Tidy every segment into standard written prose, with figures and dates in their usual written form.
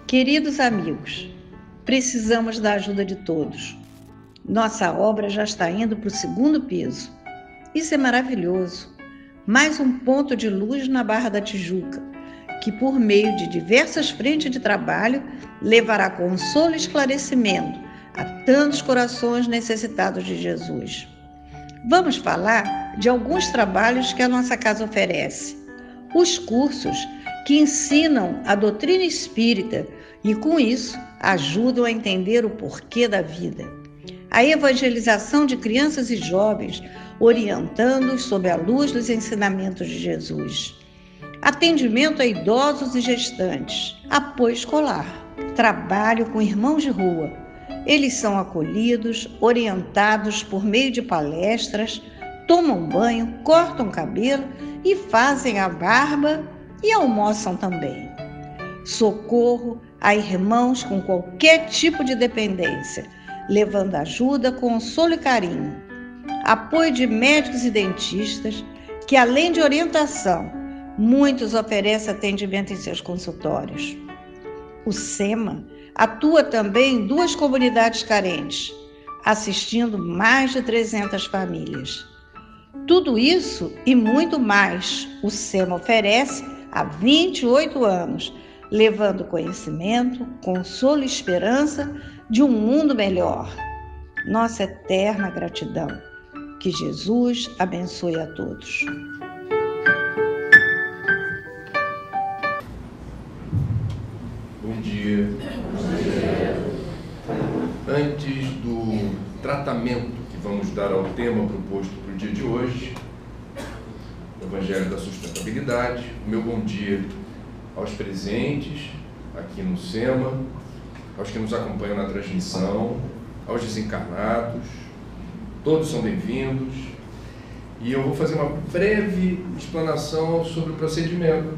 Queridos amigos, precisamos da ajuda de todos. Nossa obra já está indo para o segundo piso. Isso é maravilhoso. Mais um ponto de luz na Barra da Tijuca, que por meio de diversas frentes de trabalho levará consolo e esclarecimento a tantos corações necessitados de Jesus. Vamos falar de alguns trabalhos que a nossa casa oferece. Os cursos que ensinam a doutrina espírita e, com isso, ajudam a entender o porquê da vida. A evangelização de crianças e jovens, orientando-os sob a luz dos ensinamentos de Jesus. Atendimento a idosos e gestantes. Apoio escolar. Trabalho com irmãos de rua. Eles são acolhidos, orientados por meio de palestras, tomam banho, cortam cabelo e fazem a barba e almoçam também. Socorro a irmãos com qualquer tipo de dependência, levando ajuda, consolo e carinho. Apoio de médicos e dentistas, que além de orientação, muitos oferecem atendimento em seus consultórios. O SEMA atua também em 2 comunidades carentes, assistindo mais de 300 famílias. Tudo isso e muito mais o SEMA oferece há 28 anos, levando conhecimento, consolo e esperança de um mundo melhor. Nossa eterna gratidão. Que Jesus abençoe a todos. Bom dia. Antes do tratamento que vamos dar ao tema proposto para o dia de hoje, o Evangelho da Sustentabilidade, o meu bom dia aos presentes aqui no SEMA, aos que nos acompanham na transmissão, aos desencarnados, todos são bem-vindos. E eu vou fazer uma breve explanação sobre o procedimento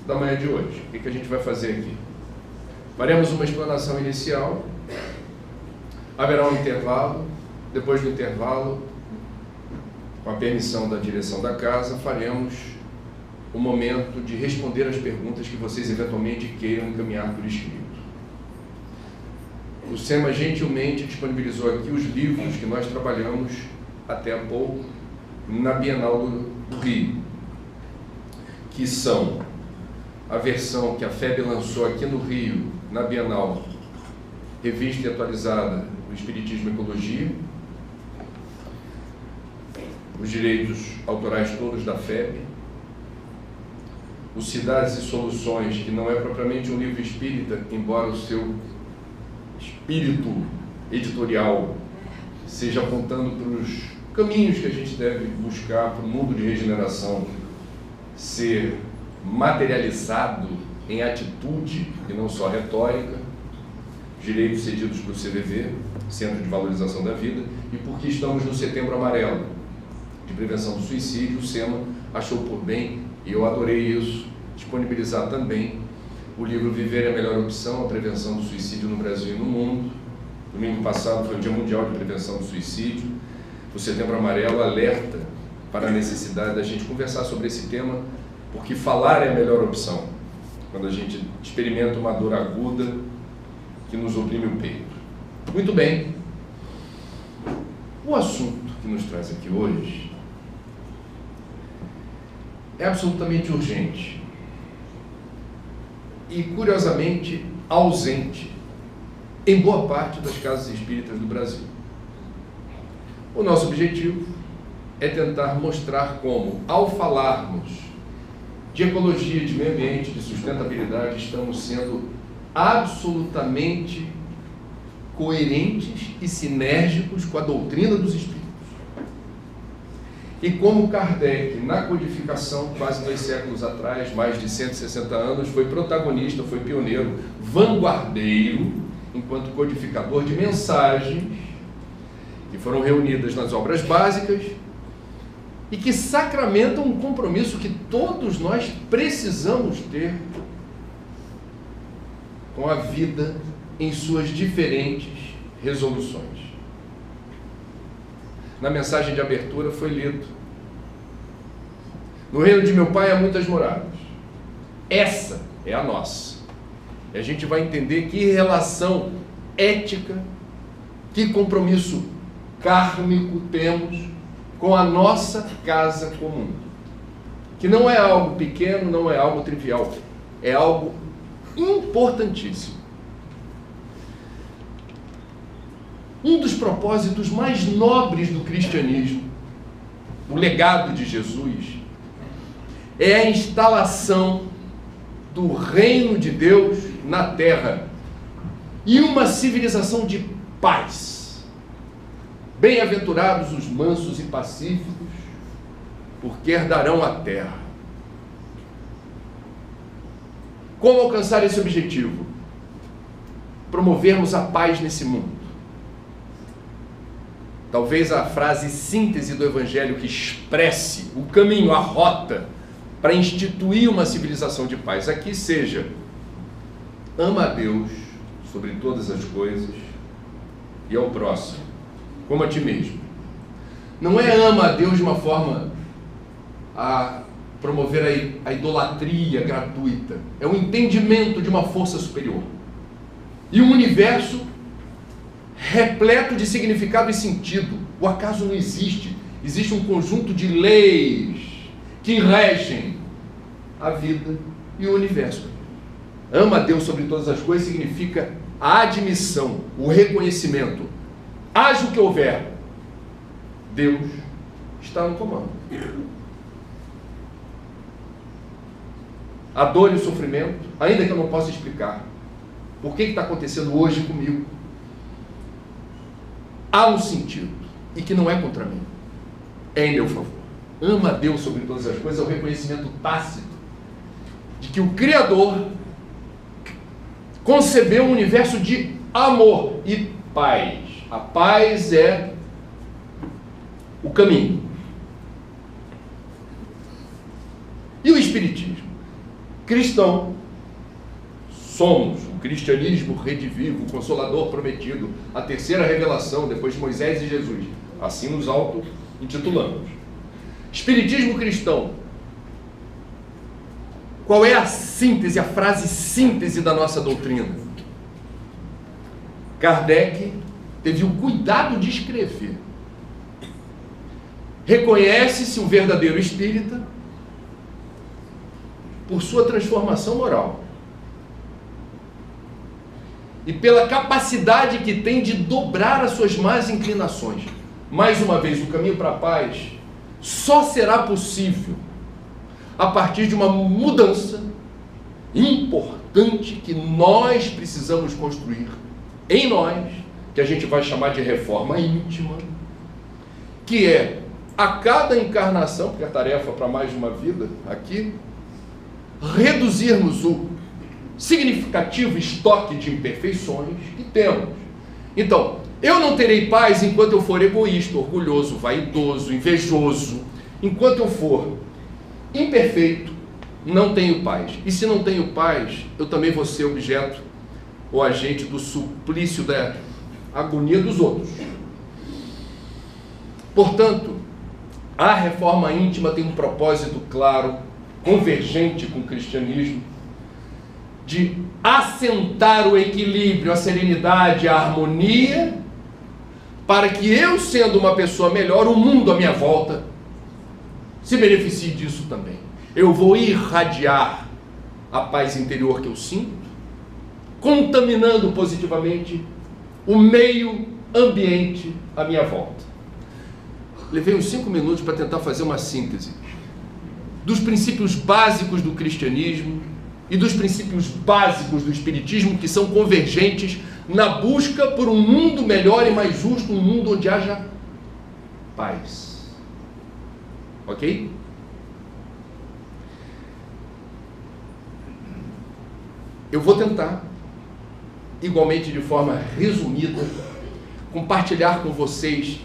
da manhã de hoje. O que a gente vai fazer aqui? Faremos uma explanação inicial, haverá um intervalo, depois do intervalo, com a permissão da direção da casa, faremos o momento de responder as perguntas que vocês eventualmente queiram encaminhar por escrito. O SEMA gentilmente disponibilizou aqui os livros que nós trabalhamos até há pouco na Bienal do Rio, que são a versão que a FEB lançou aqui no Rio, na Bienal, revista e atualizada do Espiritismo e Ecologia, os direitos autorais todos da FEB, o Cidades e Soluções, que não é propriamente um livro espírita, embora o seu espírito editorial seja apontando para os caminhos que a gente deve buscar para o mundo de regeneração ser materializado em atitude e não só retórica, direitos cedidos para o CVV, Centro de Valorização da Vida, e porque estamos no Setembro Amarelo de Prevenção do Suicídio, o SEMA achou por bem, e eu adorei isso, disponibilizar também o livro Viver é a Melhor Opção, a Prevenção do Suicídio no Brasil e no Mundo. Domingo passado foi o Dia Mundial de Prevenção do Suicídio. O Setembro Amarelo alerta para a necessidade da gente conversar sobre esse tema, porque falar é a melhor opção, quando a gente experimenta uma dor aguda que nos oprime o peito. Muito bem. O assunto que nos traz aqui hoje é absolutamente urgente e, curiosamente, ausente em boa parte das casas espíritas do Brasil. O nosso objetivo é tentar mostrar como, ao falarmos de ecologia, de meio ambiente, de sustentabilidade, estamos sendo absolutamente coerentes e sinérgicos com a doutrina dos espíritos. E como Kardec, na codificação, quase 2 séculos atrás, mais de 160 anos, foi protagonista, foi pioneiro, vanguardeiro, enquanto codificador de mensagens que foram reunidas nas obras básicas e que sacramentam um compromisso que todos nós precisamos ter com a vida em suas diferentes resoluções. Na mensagem de abertura foi lido: no reino de meu pai há muitas moradas, essa é a nossa. E a gente vai entender que relação ética, que compromisso kármico temos com a nossa casa comum. Que não é algo pequeno, não é algo trivial, é algo importantíssimo. Um dos propósitos mais nobres do cristianismo, o legado de Jesus, é a instalação do reino de Deus na terra e uma civilização de paz. Bem-aventurados os mansos e pacíficos, porque herdarão a terra. Como alcançar esse objetivo? Promovermos a paz nesse mundo. Talvez a frase síntese do Evangelho que expresse o caminho, a rota para instituir uma civilização de paz aqui seja: ama a Deus sobre todas as coisas e ao próximo como a ti mesmo. Não é ama a Deus de uma forma a promover a idolatria gratuita. É um entendimento de uma força superior. E um universo repleto de significado e sentido. O acaso não existe. Existe um conjunto de leis que regem a vida e o universo. Ama a Deus sobre todas as coisas significa a admissão, o reconhecimento. Haja o que houver, Deus está no comando. A dor e o sofrimento, ainda que eu não possa explicar por que está acontecendo hoje comigo, há um sentido, e que não é contra mim, é em meu favor. Ama a Deus sobre todas as coisas é o reconhecimento tácito de que o Criador concebeu um universo de amor e paz. A paz é o caminho. E o Espiritismo? Cristão. Somos o cristianismo redivivo, o consolador prometido, a terceira revelação depois de Moisés e Jesus. Assim nos auto-intitulamos. Espiritismo cristão. Qual é a síntese, a frase síntese da nossa doutrina? Kardec teve o cuidado de escrever. Reconhece-se um verdadeiro espírita por sua transformação moral e pela capacidade que tem de dobrar as suas más inclinações. Mais uma vez, o caminho para a paz só será possível a partir de uma mudança importante que nós precisamos construir em nós, que a gente vai chamar de reforma íntima, que é a cada encarnação, porque é tarefa para mais de uma vida aqui, reduzirmos o significativo estoque de imperfeições que temos. Então, eu não terei paz enquanto eu for egoísta, orgulhoso, vaidoso, invejoso. Enquanto eu for imperfeito, não tenho paz. E se não tenho paz, eu também vou ser objeto ou agente do suplício da agonia dos outros. Portanto, a reforma íntima tem um propósito claro, convergente com o cristianismo, de assentar o equilíbrio, a serenidade, a harmonia, para que eu, sendo uma pessoa melhor, o mundo à minha volta se beneficie disso também. Eu vou irradiar a paz interior que eu sinto, contaminando positivamente o meio ambiente à minha volta. Levei uns 5 minutos para tentar fazer uma síntese dos princípios básicos do cristianismo e dos princípios básicos do espiritismo, que são convergentes na busca por um mundo melhor e mais justo, um mundo onde haja paz. Ok? Eu vou tentar, igualmente de forma resumida, compartilhar com vocês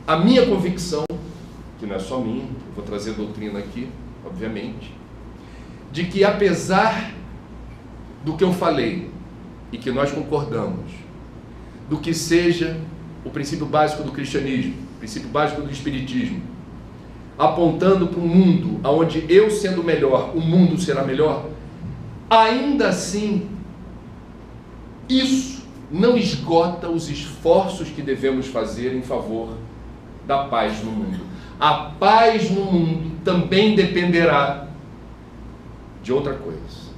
a minha convicção, que não é só minha, eu vou trazer doutrina aqui, obviamente, de que apesar do que eu falei, e que nós concordamos, do que seja o princípio básico do cristianismo, o princípio básico do espiritismo, apontando para um mundo onde eu sendo melhor, o mundo será melhor, ainda assim, isso não esgota os esforços que devemos fazer em favor da paz no mundo. A paz no mundo também dependerá de outra coisa: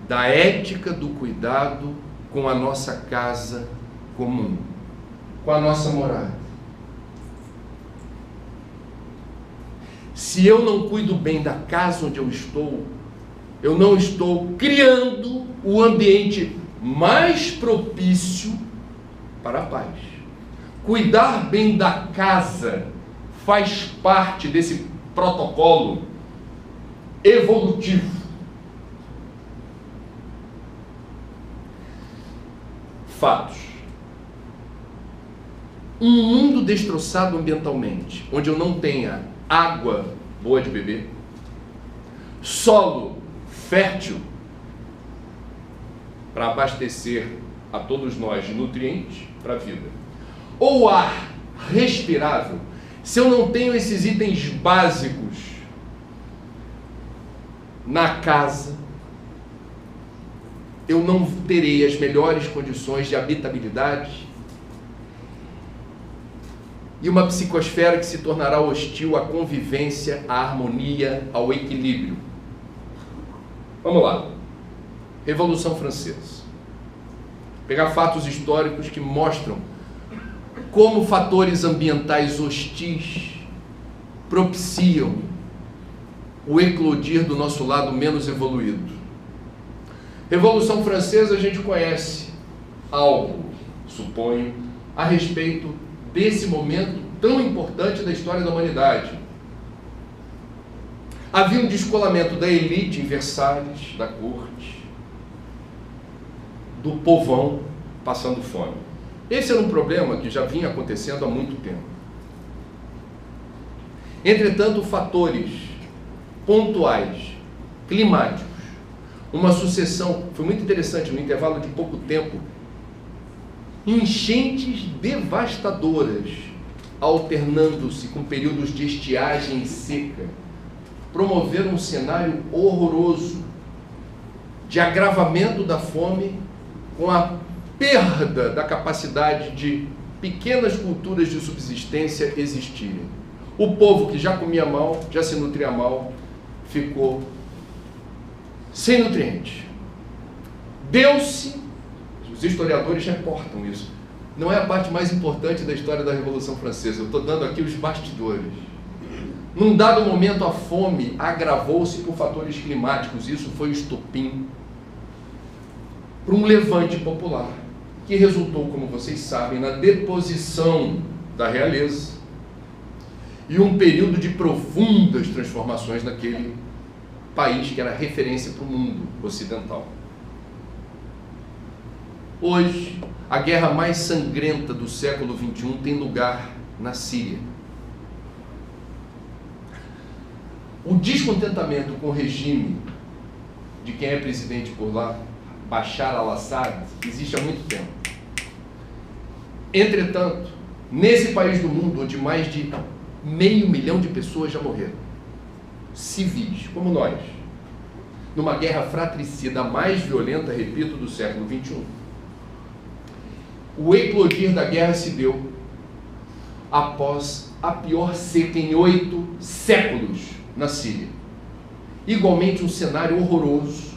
da ética do cuidado com a nossa casa comum, com a nossa morada. Se eu não cuido bem da casa onde eu não estou criando o ambiente mais propício para a paz. Cuidar bem da casa faz parte desse protocolo evolutivo. Fatos. Um mundo destroçado ambientalmente, onde eu não tenha água boa de beber, solo fértil para abastecer a todos nós de nutrientes para a vida, ou ar respirável, se eu não tenho esses itens básicos na casa, eu não terei as melhores condições de habitabilidade e uma psicosfera que se tornará hostil à convivência, à harmonia, ao equilíbrio. Vamos lá. Revolução Francesa. Pegar fatos históricos que mostram como fatores ambientais hostis propiciam o eclodir do nosso lado menos evoluído. Revolução Francesa, a gente conhece algo, suponho, a respeito desse momento tão importante da história da humanidade. Havia um descolamento da elite em Versalhes, da corte, do povão passando fome. Esse era um problema que já vinha acontecendo há muito tempo. Entretanto, fatores pontuais, climáticos, uma sucessão, foi muito interessante, no intervalo de pouco tempo, enchentes devastadoras, alternando-se com períodos de estiagem seca, promoveram um cenário horroroso de agravamento da fome, com a perda da capacidade de pequenas culturas de subsistência existirem. O povo que já comia mal, já se nutria mal, ficou sem nutrientes. Deu-se, os historiadores reportam isso, não é a parte mais importante da história da Revolução Francesa, eu estou dando aqui os bastidores. Num dado momento, a fome agravou-se por fatores climáticos. Isso foi o estopim para um levante popular, que resultou, como vocês sabem, na deposição da realeza e um período de profundas transformações naquele país que era referência para o mundo ocidental. Hoje, a guerra mais sangrenta do século XXI tem lugar na Síria. O descontentamento com o regime de quem é presidente por lá, Bashar al-Assad, existe há muito tempo. Entretanto, nesse país do mundo, onde mais de 500 mil de pessoas já morreram, civis, como nós, numa guerra fratricida, a mais violenta, repito, do século XXI, o eclodir da guerra se deu após a pior seca em 8 séculos na Síria. Igualmente um cenário horroroso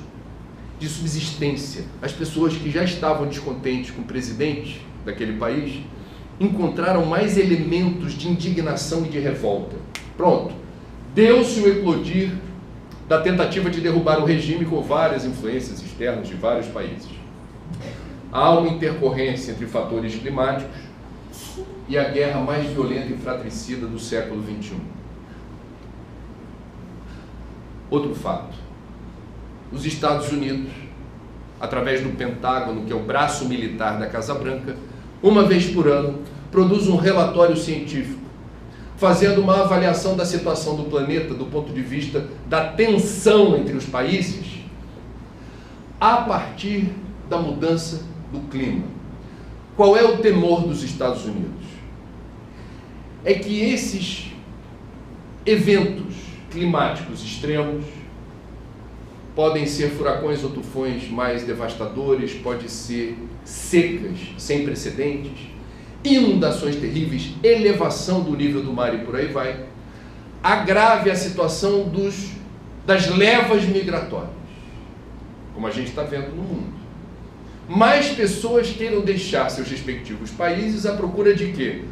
de subsistência. As pessoas que já estavam descontentes com o presidente daquele país encontraram mais elementos de indignação e de revolta. Pronto, deu-se o eclodir da tentativa de derrubar o regime com várias influências externas de vários países. Há uma intercorrência entre fatores climáticos e a guerra mais violenta e fratricida do século XXI. Outro fato: os Estados Unidos, através do Pentágono, que é o braço militar da Casa Branca, uma vez por ano, produz um relatório científico, fazendo uma avaliação da situação do planeta do ponto de vista da tensão entre os países, a partir da mudança do clima. Qual é o temor dos Estados Unidos? É que esses eventos climáticos extremos podem ser furacões ou tufões mais devastadores, pode ser secas sem precedentes, inundações terríveis, elevação do nível do mar e por aí vai. Agrave a situação das levas migratórias, como a gente está vendo no mundo. Mais pessoas queiram deixar seus respectivos países à procura de quê?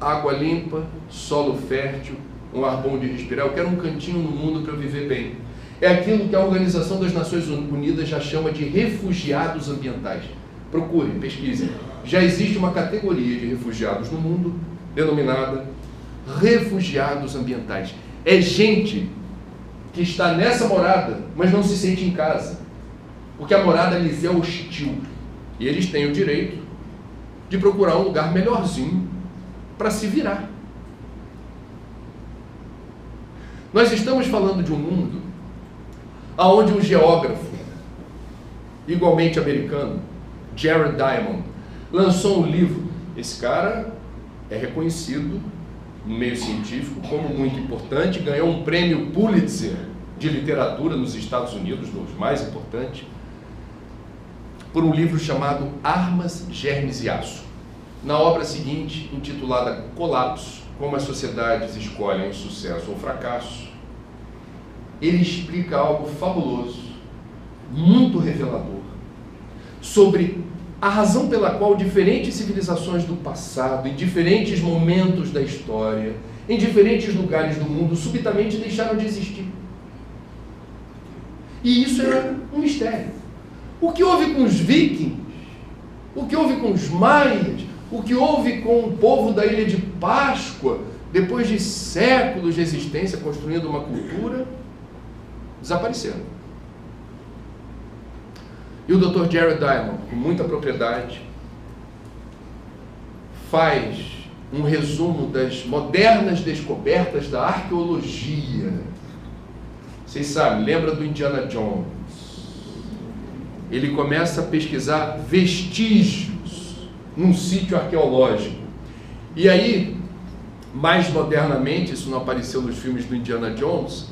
Água limpa, solo fértil, um ar bom de respirar. Eu quero um cantinho no mundo para eu viver bem. É aquilo que a Organização das Nações Unidas já chama de refugiados ambientais. Procurem, pesquisem. Já existe uma categoria de refugiados no mundo denominada refugiados ambientais. É gente que está nessa morada, mas não se sente em casa, porque a morada lhes é hostil. E eles têm o direito de procurar um lugar melhorzinho para se virar. Nós estamos falando de um mundo onde um geógrafo, igualmente americano, Jared Diamond, lançou um livro. Esse cara é reconhecido no meio científico como muito importante, ganhou um prêmio Pulitzer de literatura nos Estados Unidos, dos mais importantes, por um livro chamado Armas, Germes e Aço. Na obra seguinte, intitulada Colapso, como as sociedades escolhem o sucesso ou o fracasso, ele explica algo fabuloso, muito revelador, sobre a razão pela qual diferentes civilizações do passado, em diferentes momentos da história, em diferentes lugares do mundo, subitamente deixaram de existir. E isso era um mistério. O que houve com os vikings? O que houve com os maias? O que houve com o povo da Ilha de Páscoa, depois de séculos de existência, construindo uma cultura? Desapareceram. E o Dr. Jared Diamond, com muita propriedade, faz um resumo das modernas descobertas da arqueologia. Vocês sabem, lembra do Indiana Jones? Ele começa a pesquisar vestígios num sítio arqueológico. E aí, mais modernamente, isso não apareceu nos filmes do Indiana Jones,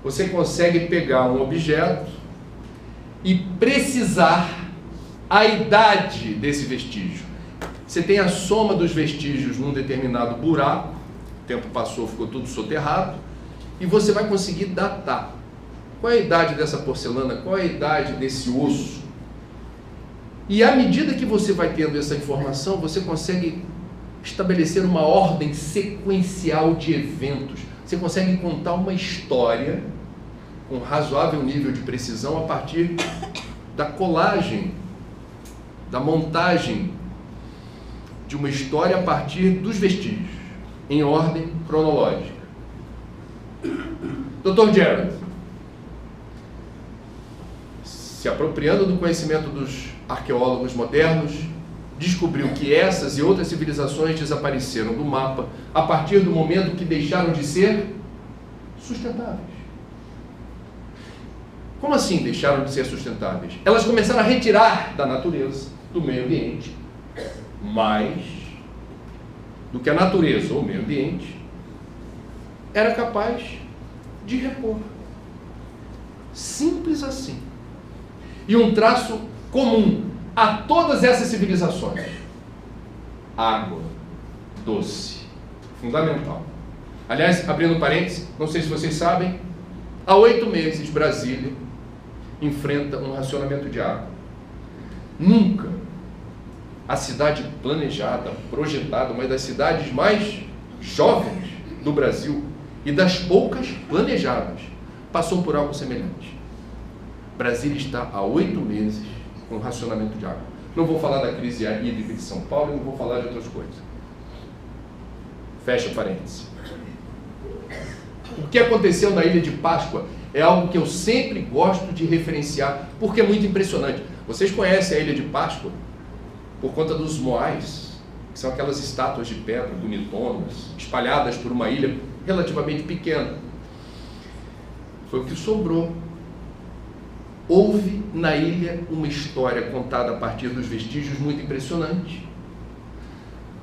você consegue pegar um objeto e precisar a idade desse vestígio. Você tem a soma dos vestígios num determinado buraco, o tempo passou, ficou tudo soterrado, e você vai conseguir datar. Qual é a idade dessa porcelana? Qual é a idade desse osso? E à medida que você vai tendo essa informação, você consegue estabelecer uma ordem sequencial de eventos. Você consegue contar uma história com razoável nível de precisão a partir da colagem, da montagem de uma história a partir dos vestígios, em ordem cronológica. Dr. Jared, se apropriando do conhecimento dos arqueólogos modernos, descobriu que essas e outras civilizações desapareceram do mapa a partir do momento que deixaram de ser sustentáveis. Como assim deixaram de ser sustentáveis? Elas começaram a retirar da natureza, do meio ambiente, mais do que a natureza ou o meio ambiente era capaz de repor. Simples assim. E um traço comum a todas essas civilizações: água doce, fundamental. Aliás, abrindo parênteses, não sei se vocês sabem, há 8 meses Brasília enfrenta um racionamento de água. Nunca a cidade planejada, projetada, uma das cidades mais jovens do Brasil e das poucas planejadas, passou por algo semelhante. Brasília está há 8 meses com racionamento de água. Não vou falar da crise hídrica de São Paulo e não vou falar de outras coisas. Fecha parênteses. O que aconteceu na Ilha de Páscoa é algo que eu sempre gosto de referenciar, porque é muito impressionante. Vocês conhecem a Ilha de Páscoa por conta dos moais, que são aquelas estátuas de pedra bonitonas, espalhadas por uma ilha relativamente pequena. Foi o que sobrou. Houve na ilha uma história contada a partir dos vestígios muito impressionante.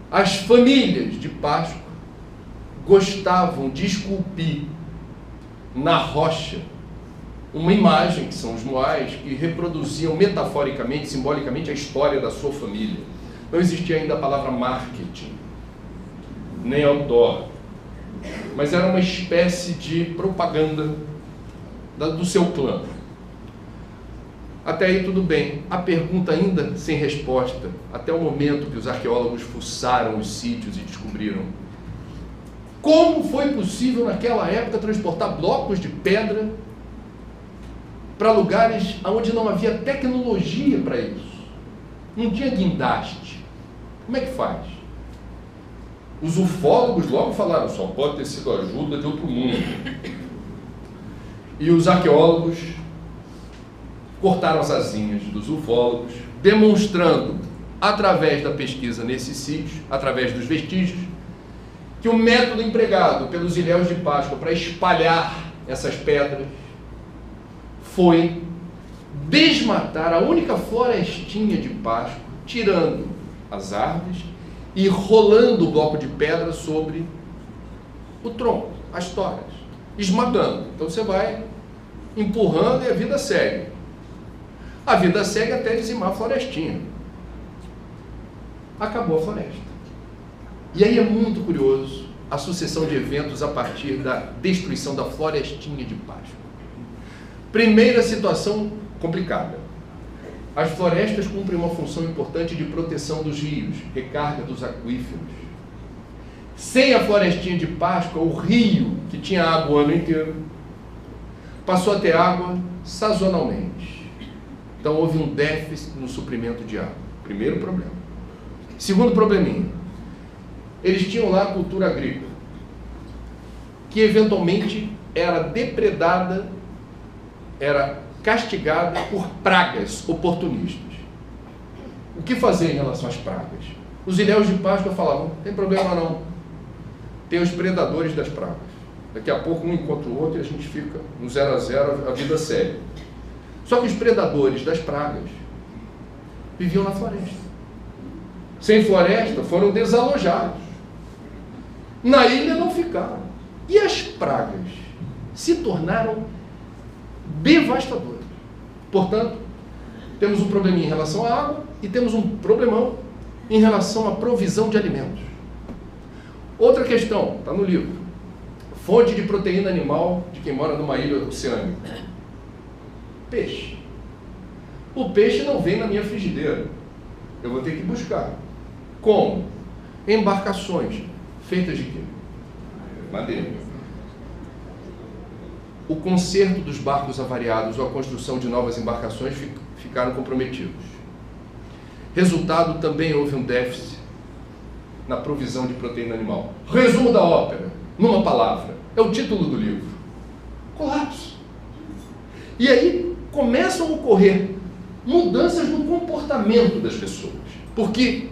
As famílias de Páscoa gostavam de esculpir na rocha uma imagem, que são os moais, que reproduziam metaforicamente, simbolicamente, a história da sua família. Não existia ainda a palavra marketing, nem outdoor, mas era uma espécie de propaganda do seu clã. Até aí tudo bem. A pergunta ainda sem resposta, até o momento que os arqueólogos fuçaram os sítios e descobriram: como foi possível naquela época transportar blocos de pedra para lugares onde não havia tecnologia para isso? Não tinha guindaste. Como é que faz? Os ufólogos logo falaram: só pode ter sido ajuda de outro mundo. E os arqueólogos cortaram as asinhas dos ufólogos, demonstrando, através da pesquisa nesses sítios, através dos vestígios, que o método empregado pelos ilhéus de Páscoa para espalhar essas pedras foi desmatar a única florestinha de Páscoa, tirando as árvores e rolando o bloco de pedra sobre o tronco, as toras, esmagando. Então você vai empurrando e a vida segue. A vida segue até dizimar a florestinha. Acabou a floresta. E aí é muito curioso a sucessão de eventos a partir da destruição da florestinha de Páscoa. Primeira situação complicada. As florestas cumprem uma função importante de proteção dos rios, recarga dos aquíferos. Sem a florestinha de Páscoa, o rio, que tinha água o ano inteiro, passou a ter água sazonalmente. Então houve um déficit no suprimento de água. Primeiro problema. Segundo probleminha. Eles tinham lá a cultura agrícola, que eventualmente era depredada, era castigada por pragas oportunistas. O que fazer em relação às pragas? Os ilhéus de Páscoa falavam: não tem problema não. Tem os predadores das pragas. Daqui a pouco um encontra o outro e a gente fica no 0 a 0, a vida segue. Só que os predadores das pragas viviam na floresta. Sem floresta, foram desalojados. Na ilha não ficaram. E as pragas se tornaram devastadoras. Portanto, temos um probleminha em relação à água e temos um problemão em relação à provisão de alimentos. Outra questão, está no livro: fonte de proteína animal de quem mora numa ilha oceânica. Peixe. O peixe não vem na minha frigideira. Eu vou ter que buscar. Como? Embarcações. Feitas de quê? Madeira. O conserto dos barcos avariados ou a construção de novas embarcações ficaram comprometidos. Resultado, também houve um déficit na provisão de proteína animal. Resumo da ópera, numa palavra, é o título do livro: colapso. E aí começam a ocorrer mudanças no comportamento das pessoas. Porque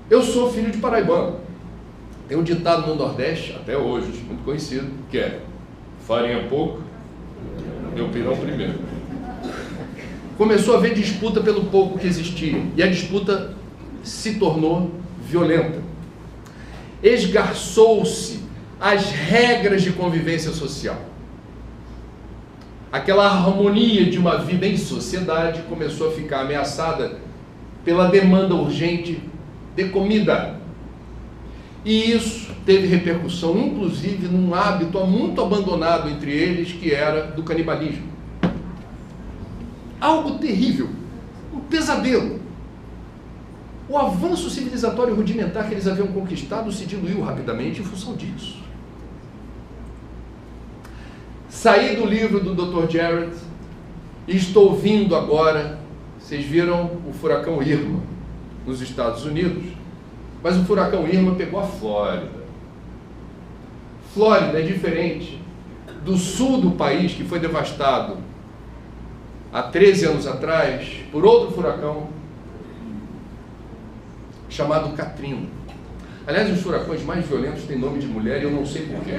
eu sou filho de paraibano. Tem um ditado no Nordeste, até hoje, muito conhecido, que é: farinha pouco, meu pirão primeiro. Começou a haver disputa pelo pouco que existia, e a disputa se tornou violenta. Esgarçou-se as regras de convivência social. Aquela harmonia de uma vida em sociedade começou a ficar ameaçada pela demanda urgente de comida. E isso teve repercussão, inclusive, num hábito muito abandonado entre eles, que era do canibalismo. Algo terrível, um pesadelo. O avanço civilizatório rudimentar que eles haviam conquistado se diluiu rapidamente em função disso. Saí do livro do Dr. Jared e estou vindo agora. Vocês viram o furacão Irma nos Estados Unidos, mas o furacão Irma pegou a Flórida. Flórida é diferente do sul do país, que foi devastado há 13 anos atrás por outro furacão chamado Katrina. Aliás, os furacões mais violentos têm nome de mulher e eu não sei porquê.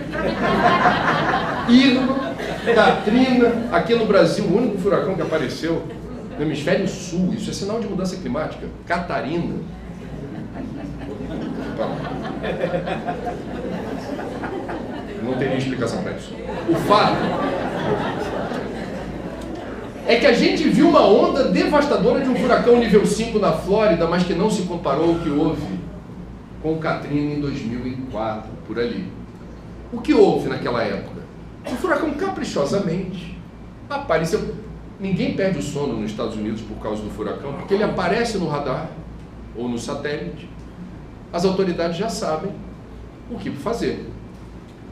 Irma, Katrina, aqui no Brasil, o único furacão que apareceu no hemisfério sul, isso é sinal de mudança climática. Catarina. Não teria explicação para isso. O fato é que a gente viu uma onda devastadora de um furacão nível 5 na Flórida, mas que não se comparou ao que houve com o Katrina em 2004, por ali. O que houve naquela época? O furacão caprichosamente apareceu. Ninguém perde o sono nos Estados Unidos por causa do furacão, porque ele aparece no radar ou no satélite. As autoridades já sabem o que fazer.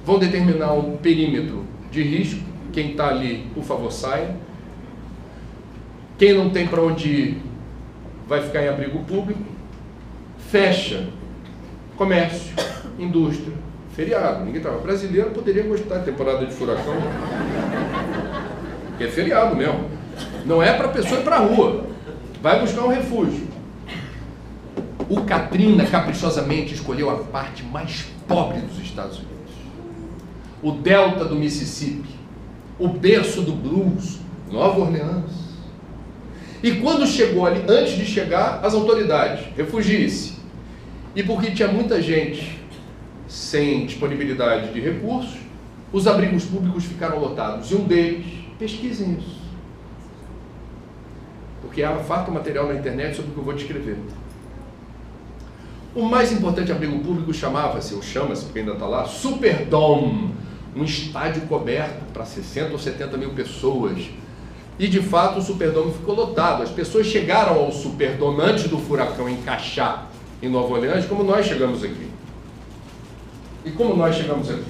Vão determinar um perímetro de risco. Quem está ali, por favor, saia. Quem não tem para onde ir, vai ficar em abrigo público. Fecha comércio, indústria, feriado. Ninguém estava. Brasileiro poderia gostar de temporada de furacão. É feriado mesmo. Não é para a pessoa ir para a rua. Vai buscar um refúgio. O Katrina caprichosamente escolheu a parte mais pobre dos Estados Unidos. O delta do Mississippi, o berço do blues, Nova Orleans. E quando chegou ali, antes de chegar, as autoridades, refugie-se. E porque tinha muita gente sem disponibilidade de recursos, os abrigos públicos ficaram lotados. E um deles, pesquisem isso. Porque há farto material na internet sobre o que eu vou descrever. O mais importante abrigo público chamava-se, ou chama-se, porque ainda está lá, Superdome, um estádio coberto para 60 ou 70 mil pessoas. E de fato o Superdome ficou lotado. As pessoas chegaram ao Superdome antes do furacão encaixar em Nova Orleans, como nós chegamos aqui. E como nós chegamos aqui?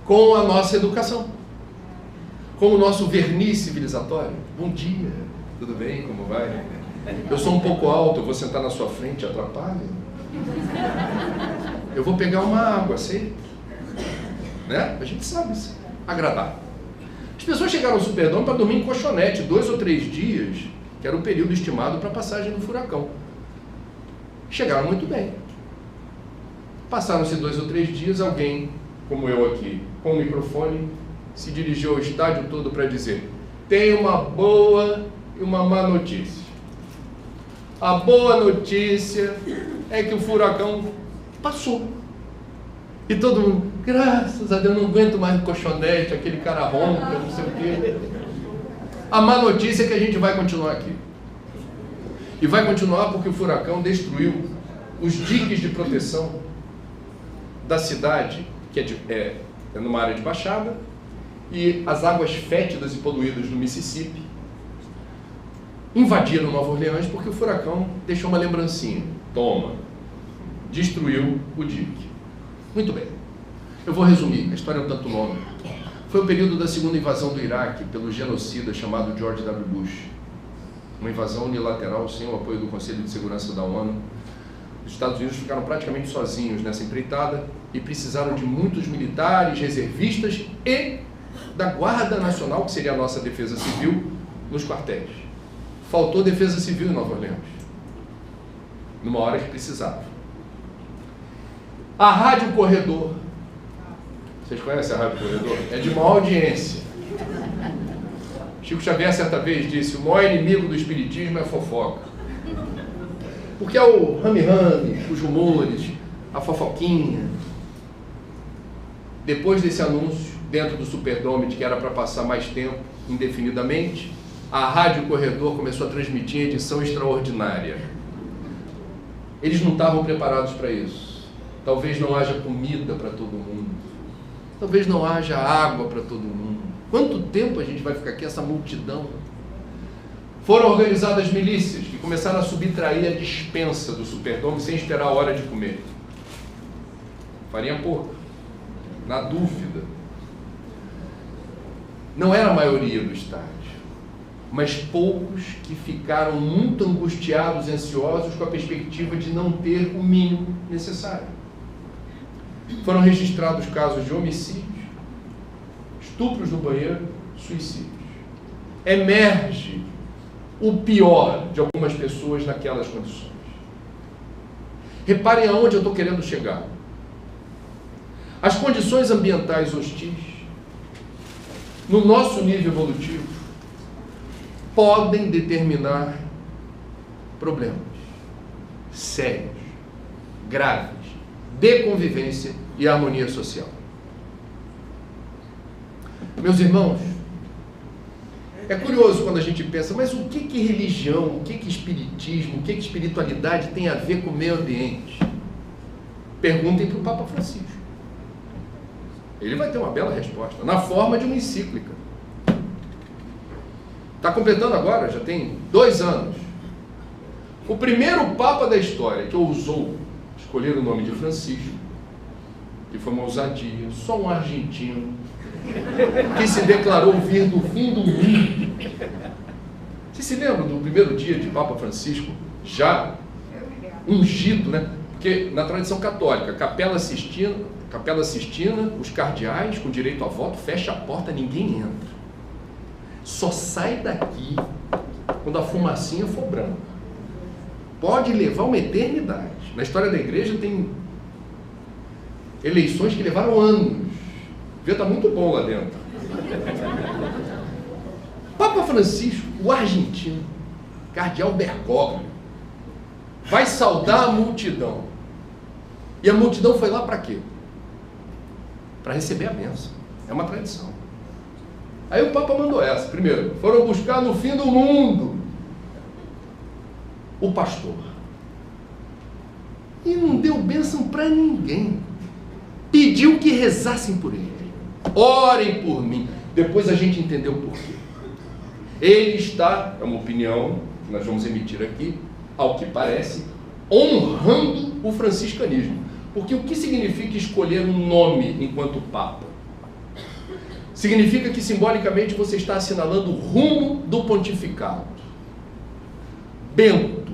Com a nossa educação, com o nosso verniz civilizatório. Bom dia, tudo bem? Como vai? Eu sou um pouco alto, eu vou sentar na sua frente, atrapalha? Eu vou pegar uma água, sei? Né? A gente sabe isso. Agradar. As pessoas chegaram ao Superdome para dormir em colchonete, 2 ou 3 dias, que era o período estimado para a passagem do furacão. Chegaram muito bem. Passaram-se 2 ou 3 dias, alguém, como eu aqui, com o microfone, se dirigiu ao estádio todo para dizer: tem uma boa e uma má notícia. A boa notícia é que o furacão passou. E todo mundo, graças a Deus, não aguento mais o colchonete, aquele cara ronca, não sei o quê. A má notícia é que a gente vai continuar aqui. E vai continuar porque o furacão destruiu os diques de proteção da cidade, que é numa área de baixada, e as águas fétidas e poluídas do Mississippi invadiram Nova Orleans porque o furacão deixou uma lembrancinha. Toma. Destruiu o dique. Muito bem. Eu vou resumir. A história é um tanto longa. Foi o período da segunda invasão do Iraque pelo genocida chamado George W. Bush. Uma invasão unilateral sem o apoio do Conselho de Segurança da ONU. Os Estados Unidos ficaram praticamente sozinhos nessa empreitada e precisaram de muitos militares, reservistas e da Guarda Nacional, que seria a nossa defesa civil, nos quartéis. Faltou defesa civil em Nova Orleans, numa hora que precisava. A Rádio Corredor, vocês conhecem a Rádio Corredor? É de maior audiência. Chico Xavier certa vez disse: o maior inimigo do espiritismo é a fofoca. Porque é o rame-rame, os rumores, a fofoquinha. Depois desse anúncio, dentro do Superdome, de que era para passar mais tempo, indefinidamente, a Rádio Corredor começou a transmitir edição extraordinária. Eles não estavam preparados para isso. Talvez não haja comida para todo mundo. Talvez não haja água para todo mundo. Quanto tempo a gente vai ficar aqui, essa multidão? Foram organizadas milícias que começaram a subtrair a despensa do Superdome sem esperar a hora de comer. Farinha pouco. Na dúvida. Não era a maioria do estádio, mas poucos que ficaram muito angustiados e ansiosos com a perspectiva de não ter o mínimo necessário. Foram registrados casos de homicídios, estupros no banheiro, suicídios. Emerge o pior de algumas pessoas naquelas condições. Reparem aonde eu estou querendo chegar. As condições ambientais hostis, no nosso nível evolutivo, podem determinar problemas sérios, graves, de convivência e harmonia social. Meus irmãos, É curioso quando a gente pensa, mas o que religião, o que espiritismo, o que espiritualidade tem a ver com o meio ambiente? Perguntem para o Papa Francisco. Ele vai ter uma bela resposta, na forma de uma encíclica. Está completando agora, já tem 2 anos. O primeiro Papa da história que ousou escolher o nome de Francisco, que foi uma ousadia, só um argentino, que se declarou vir do fim do mundo. Você se lembra do primeiro dia de Papa Francisco, já ungido, né? Porque na tradição católica, Capela Sistina, os cardeais com direito a voto, fecha a porta, ninguém entra. Só sai daqui quando a fumacinha for branca. Pode levar uma eternidade. Na história da igreja tem eleições que levaram anos. Devia estar muito bom lá dentro. Papa Francisco, o argentino, cardeal Bergoglio, vai saudar a multidão. E a multidão foi lá para quê? Para receber a bênção. É uma tradição. Aí o Papa mandou essa. Primeiro, foram buscar no fim do mundo o pastor. E não deu bênção para ninguém. Pediu que rezassem por ele. Orem por mim. Depois a gente entendeu por quê. Ele está, é uma opinião que nós vamos emitir aqui, ao que parece, honrando o franciscanismo. Porque o que significa escolher um nome enquanto Papa? Significa que simbolicamente você está assinalando o rumo do pontificado. Bento.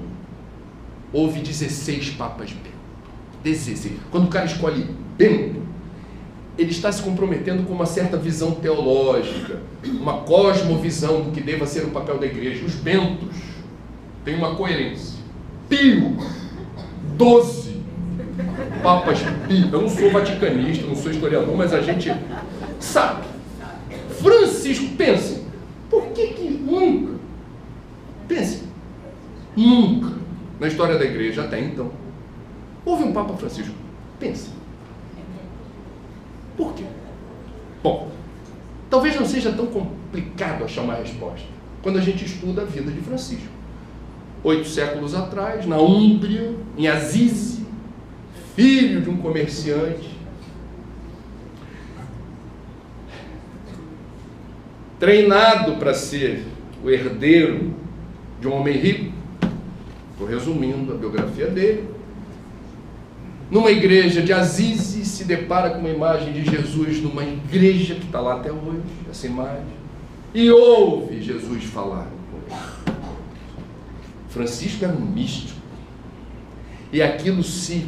Houve 16 papas Bento. 16. Quando o cara escolhe Bento, ele está se comprometendo com uma certa visão teológica, uma cosmovisão do que deva ser o papel da igreja. Os Bentos têm uma coerência. Pio, 12 papas Pio. Eu não sou vaticanista, não sou historiador, mas a gente sabe. Francisco, pense, por que nunca, pense, nunca, na história da igreja até então, houve um Papa Francisco? Pense. Por quê? Bom, talvez não seja tão complicado achar uma resposta quando a gente estuda a vida de Francisco. 8 séculos atrás, na Úmbria, em Assisi, filho de um comerciante, treinado para ser o herdeiro de um homem rico. Estou resumindo a biografia dele. Numa igreja de Assisi, se depara com uma imagem de Jesus numa igreja que está lá até hoje, essa imagem, e ouve Jesus falar com ele. Francisco era um místico, e aquilo se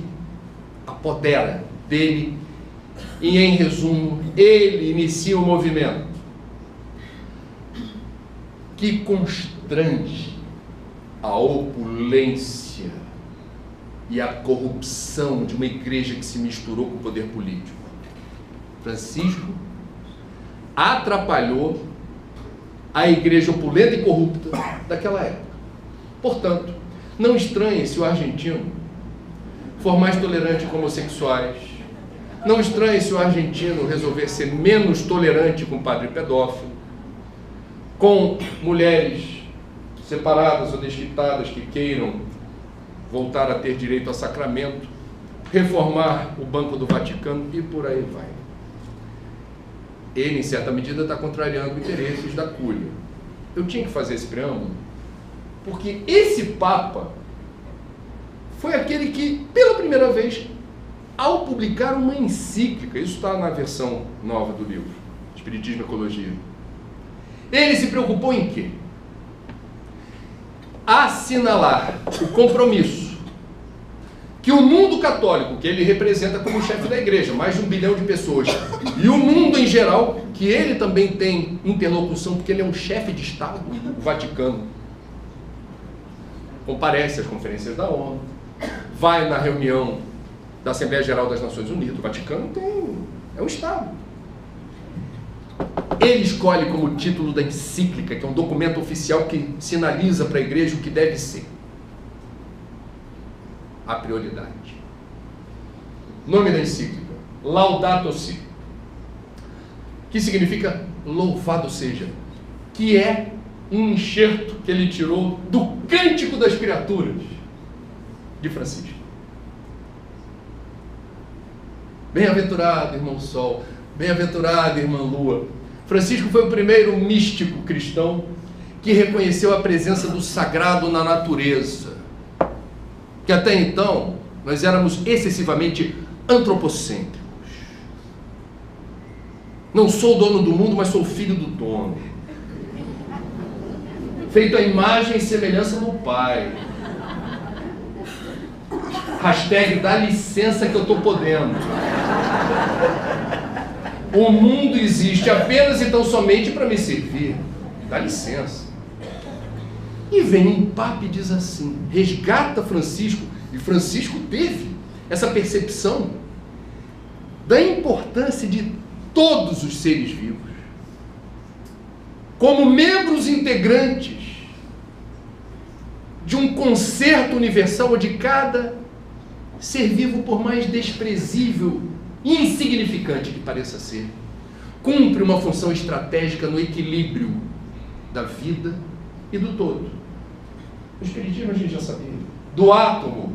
apodera dele, e em resumo, ele inicia um movimento que constrange a opulência e a corrupção de uma igreja que se misturou com o poder político. Francisco atrapalhou a igreja opulenta e corrupta daquela época. Portanto, não estranhe se o argentino for mais tolerante com homossexuais. Não estranhe se o argentino resolver ser menos tolerante com padre pedófilo, com mulheres separadas ou desquitadas que queiram voltar a ter direito a sacramento, reformar o Banco do Vaticano e por aí vai. Ele, em certa medida, está contrariando interesses da Cúria. Eu tinha que fazer esse preâmbulo, porque esse Papa foi aquele que, pela primeira vez, ao publicar uma encíclica, isso está na versão nova do livro, Espiritismo e Ecologia, ele se preocupou em quê? Assinalar o compromisso que o mundo católico, que ele representa como chefe da igreja, mais de 1 bilhão de pessoas, e o mundo em geral, que ele também tem interlocução, porque ele é um chefe de Estado, o Vaticano, comparece às conferências da ONU, vai na reunião da Assembleia Geral das Nações Unidas. O Vaticano é um Estado. Ele escolhe como título da encíclica, que é um documento oficial que sinaliza para a igreja o que deve ser a prioridade. Nome da encíclica: Laudato Si, que significa louvado seja, que é um enxerto que ele tirou do Cântico das Criaturas, de Francisco. Bem-aventurado, irmão Sol, bem-aventurado, irmã Lua. Francisco foi o primeiro místico cristão que reconheceu a presença do sagrado na natureza, que até então nós éramos excessivamente antropocêntricos. Não sou o dono do mundo, mas sou filho do dono, feito à imagem e semelhança do Pai. Hashtag dá licença que eu estou podendo. O mundo existe apenas e tão somente para me servir. Dá licença. E vem um Papa e diz assim, resgata Francisco, e Francisco teve essa percepção da importância de todos os seres vivos como membros integrantes de um concerto universal onde cada ser vivo, por mais desprezível e insignificante que pareça ser, cumpre uma função estratégica no equilíbrio da vida e do todo. No Espiritismo a gente já sabia. Do átomo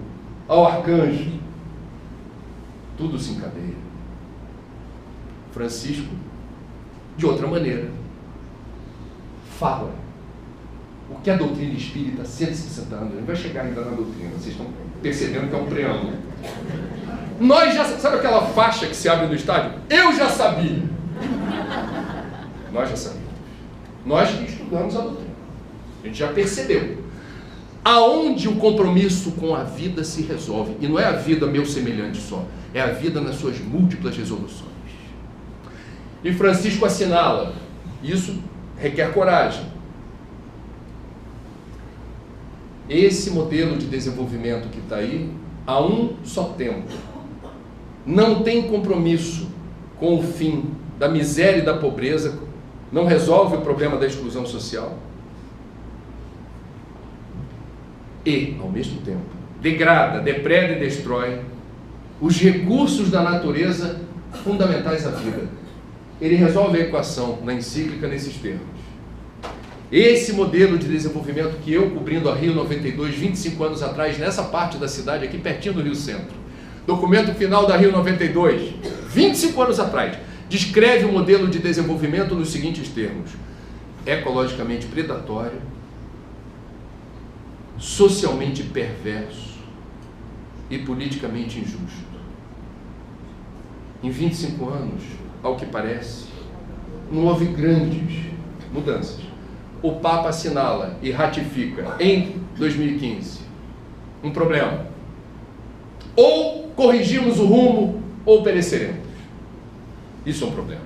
ao arcanjo, tudo se encadeia. Francisco, de outra maneira, fala o que a doutrina espírita há 160 anos, não vai chegar ainda na doutrina, vocês estão percebendo que é um preâmbulo. Nós já, sabe aquela faixa que se abre no estádio? Eu já sabia. Nós já sabíamos. Nós que estudamos a doutrina. A gente já percebeu aonde o compromisso com a vida se resolve. E não é a vida meu semelhante só, é a vida nas suas múltiplas resoluções. E Francisco assinala, isso requer coragem. Esse modelo de desenvolvimento que está aí, a um só tempo, não tem compromisso com o fim da miséria e da pobreza, não resolve o problema da exclusão social e, ao mesmo tempo, degrada, depreda e destrói os recursos da natureza fundamentais à vida. Ele resolve a equação na encíclica nesses termos. Esse modelo de desenvolvimento que eu, cobrindo a Rio 92, 25 anos atrás, nessa parte da cidade, aqui pertinho do Rio Centro, documento final da Rio 92, 25 anos atrás, descreve o modelo de desenvolvimento nos seguintes termos: ecologicamente predatório, socialmente perverso e politicamente injusto. Em 25 anos, ao que parece, não houve grandes mudanças. O Papa assinala e ratifica em 2015 um problema. Ou corrigimos o rumo ou pereceremos. Isso é um problema.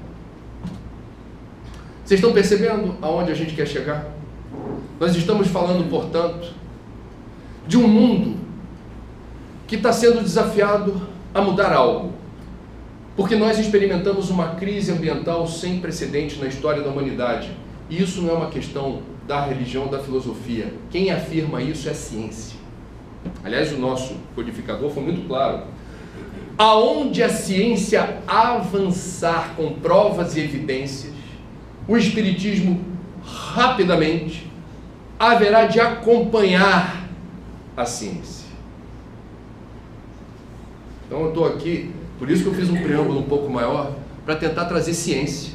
Vocês estão percebendo aonde a gente quer chegar? Nós estamos falando, portanto, de um mundo que está sendo desafiado a mudar algo, porque nós experimentamos uma crise ambiental sem precedentes na história da humanidade. E isso não é uma questão da religião, da filosofia. Quem afirma isso é a ciência. Aliás, o nosso codificador foi muito claro. Aonde a ciência avançar com provas e evidências, o Espiritismo rapidamente haverá de acompanhar a ciência. Então eu estou aqui, por isso que eu fiz um preâmbulo um pouco maior, para tentar trazer ciência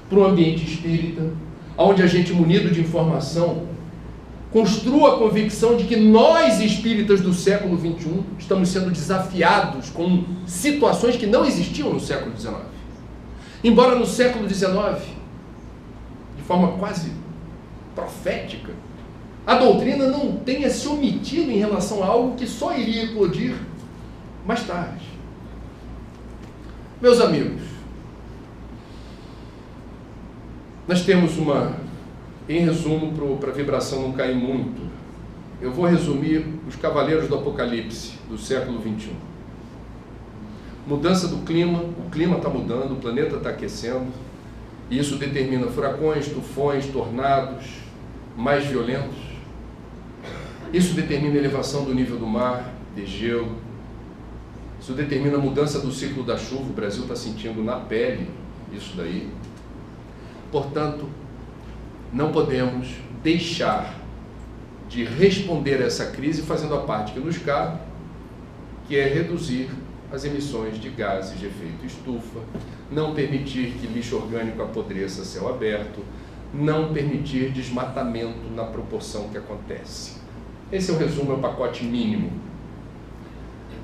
para um ambiente espírita, onde a gente, munido de informação, construa a convicção de que nós, espíritas do século XXI, estamos sendo desafiados com situações que não existiam no século XIX. Embora no século XIX, de forma quase profética, a doutrina não tenha se omitido em relação a algo que só iria eclodir mais tarde. Meus amigos, nós temos em resumo, para a vibração não cair muito, eu vou resumir os cavaleiros do Apocalipse do século XXI. Mudança do clima, o clima está mudando, o planeta está aquecendo, e isso determina furacões, tufões, tornados mais violentos. Isso determina a elevação do nível do mar, degelo. Isso determina a mudança do ciclo da chuva, o Brasil está sentindo na pele isso daí. Portanto, não podemos deixar de responder a essa crise fazendo a parte que nos cabe, que é reduzir as emissões de gases de efeito estufa, não permitir que lixo orgânico apodreça a céu aberto, não permitir desmatamento na proporção que acontece. Esse é o resumo, é o pacote mínimo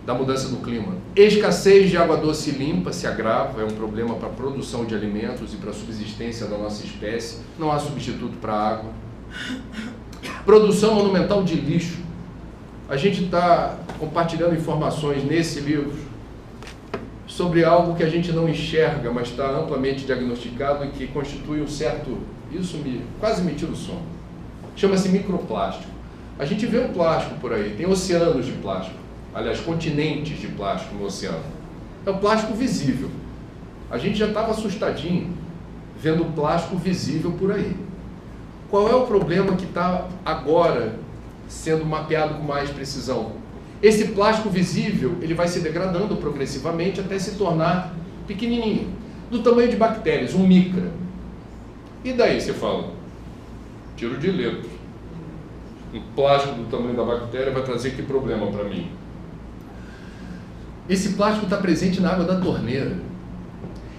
da mudança do clima. Escassez de água doce limpa se agrava, é um problema para a produção de alimentos e para a subsistência da nossa espécie, não há substituto para a água. Produção monumental de lixo. A gente está compartilhando informações nesse livro sobre algo que a gente não enxerga, mas está amplamente diagnosticado e que constitui um certo... quase me tira o sono. Chama-se microplástico. A gente vê o plástico por aí, tem oceanos de plástico. Aliás, continentes de plástico no oceano. É o plástico visível. A gente já estava assustadinho vendo o plástico visível por aí. Qual é o problema que está agora sendo mapeado com mais precisão? Esse plástico visível, ele vai se degradando progressivamente até se tornar pequenininho, do tamanho de bactérias, um micra. E daí você fala, tiro de letra. Um plástico do tamanho da bactéria vai trazer que problema para mim? Esse plástico está presente na água da torneira.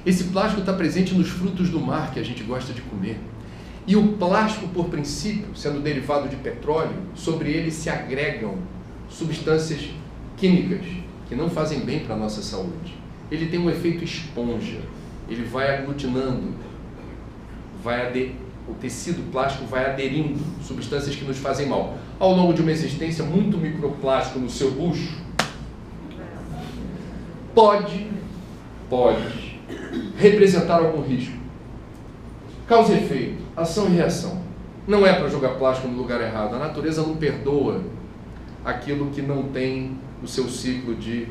Esse plástico está presente nos frutos do mar que a gente gosta de comer. E o plástico, por princípio, sendo derivado de petróleo, sobre ele se agregam substâncias químicas que não fazem bem para a nossa saúde. Ele tem um efeito esponja, ele vai aglutinando, o tecido plástico vai aderindo substâncias que nos fazem mal. Ao longo de uma existência, muito microplástico no seu bucho pode representar algum risco. Causa e efeito, ação e reação. Não é para jogar plástico no lugar errado. A natureza não perdoa aquilo que não tem o seu ciclo de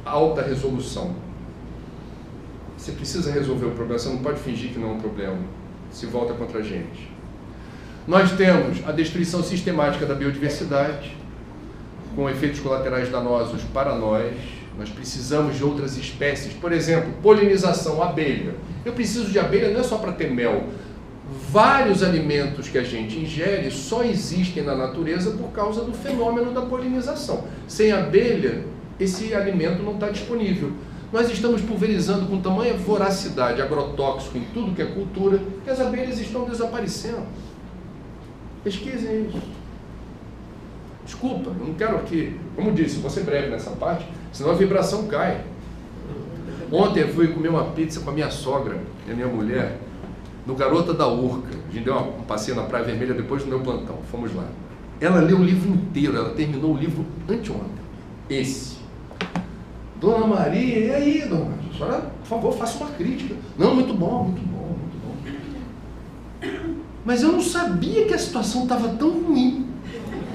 alta resolução. Você precisa resolver o problema, você não pode fingir que não é um problema. Se volta contra a gente. Nós temos a destruição sistemática da biodiversidade, com efeitos colaterais danosos para nós. Nós precisamos de outras espécies. Por exemplo, polinização, abelha. Eu preciso de abelha não é só para ter mel. Vários alimentos que a gente ingere só existem na natureza por causa do fenômeno da polinização. Sem abelha, esse alimento não está disponível. Nós estamos pulverizando com tamanha voracidade agrotóxico em tudo que é cultura, que as abelhas estão desaparecendo. Pesquisem isso. Desculpa, eu não quero que... Como disse, vou ser breve nessa parte, senão a vibração cai. Ontem eu fui comer uma pizza com a minha sogra e a minha mulher, no Garota da Urca. A gente deu um passeio na Praia Vermelha depois do meu plantão. Fomos lá. Ela leu o livro inteiro, ela terminou o livro anteontem. Esse. Dona Maria, e aí, dona Maria? A senhora, por favor, faça uma crítica. Não, muito bom, muito bom, muito bom. Mas eu não sabia que a situação estava tão ruim.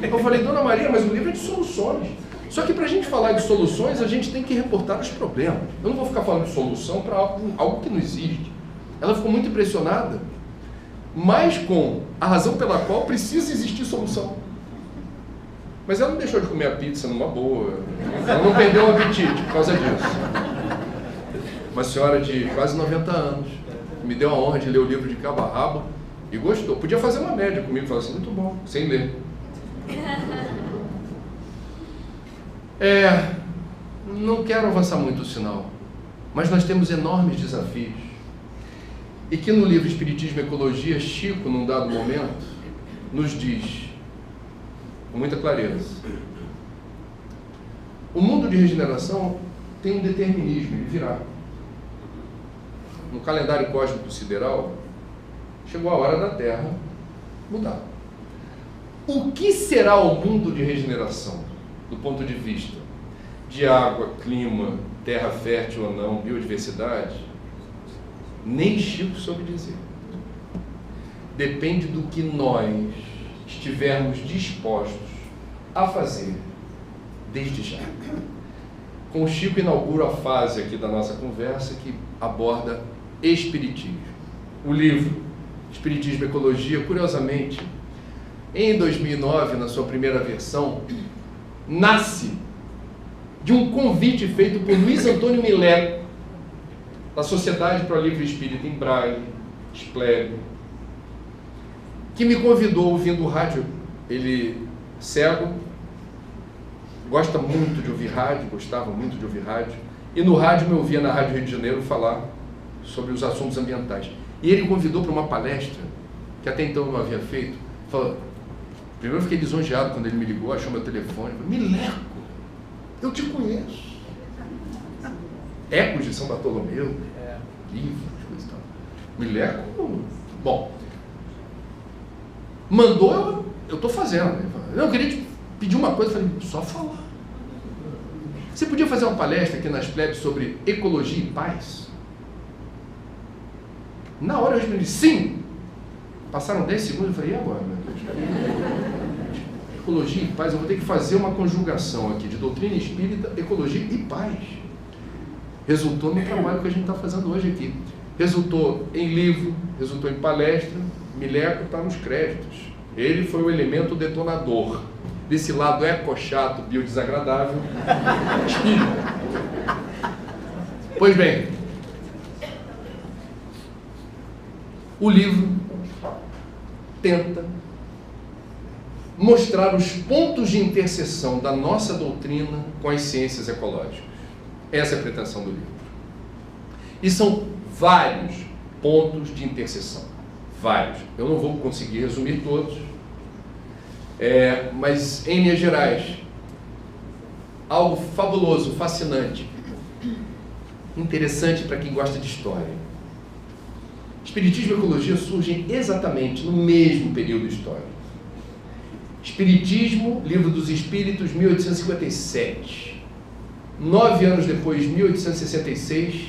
Eu falei, dona Maria, mas o livro é de soluções. Só que para a gente falar de soluções, a gente tem que reportar os problemas. Eu não vou ficar falando de solução para algo que não existe. Ela ficou muito impressionada, mas com a razão pela qual precisa existir solução. Mas ela não deixou de comer a pizza numa boa. Ela não perdeu o apetite por causa disso. Uma senhora de quase 90 anos, que me deu a honra de ler o livro de cabo a rabo e gostou. Podia fazer uma média comigo, falar assim, muito bom, sem ler. Não quero avançar muito o sinal, mas nós temos enormes desafios. E que no livro Espiritismo e Ecologia, Chico, num dado momento, nos diz, com muita clareza, o mundo de regeneração tem um determinismo, ele virá. No calendário cósmico sideral, chegou a hora da Terra mudar. O que será o mundo de regeneração, do ponto de vista de água, clima, terra fértil ou não, biodiversidade? Nem Chico soube dizer. Depende do que nós estivermos dispostos a fazer desde já. Com o Chico inauguro a fase aqui da nossa conversa que aborda Espiritismo. O livro Espiritismo e Ecologia, curiosamente, em 2009, na sua primeira versão, nasce de um convite feito por Luiz Antônio Millet, da Sociedade para o Livre Espírito em Braille, Esplébio, que me convidou ouvindo o rádio. Ele, cego, gosta muito de ouvir rádio, gostava muito de ouvir rádio, e no rádio me ouvia na Rádio Rio de Janeiro falar sobre os assuntos ambientais. E ele convidou para uma palestra, que até então eu não havia feito. Falou, primeiro eu fiquei lisonjeado quando ele me ligou, achou meu telefone, falou, Mileco, eu te conheço. Ecos de São Bartolomeu, livros, coisas e tal. Mileco, bom, mandou, eu estou fazendo. Eu queria te pedir uma coisa, eu falei, só falar. Você podia fazer uma palestra aqui nas plebes sobre ecologia e paz? Na hora eu respondi, sim. Passaram 10 segundos, eu falei, e agora? Ecologia e paz, eu vou ter que fazer uma conjugação aqui de doutrina espírita, ecologia e paz. Resultou no trabalho que a gente está fazendo hoje aqui. Resultou em livro, resultou em palestra, Mileco está nos créditos. Ele foi o elemento detonador desse lado ecochato, biodesagradável, espírita. Pois bem, o livro tenta mostrar os pontos de interseção da nossa doutrina com as ciências ecológicas. Essa é a pretensão do livro. E são vários pontos de interseção. Vários. Eu não vou conseguir resumir todos, mas em linhas gerais, algo fabuloso, fascinante, interessante para quem gosta de história. Espiritismo e ecologia surgem exatamente no mesmo período histórico. Espiritismo, Livro dos Espíritos, 1857. 9 anos depois, 1866,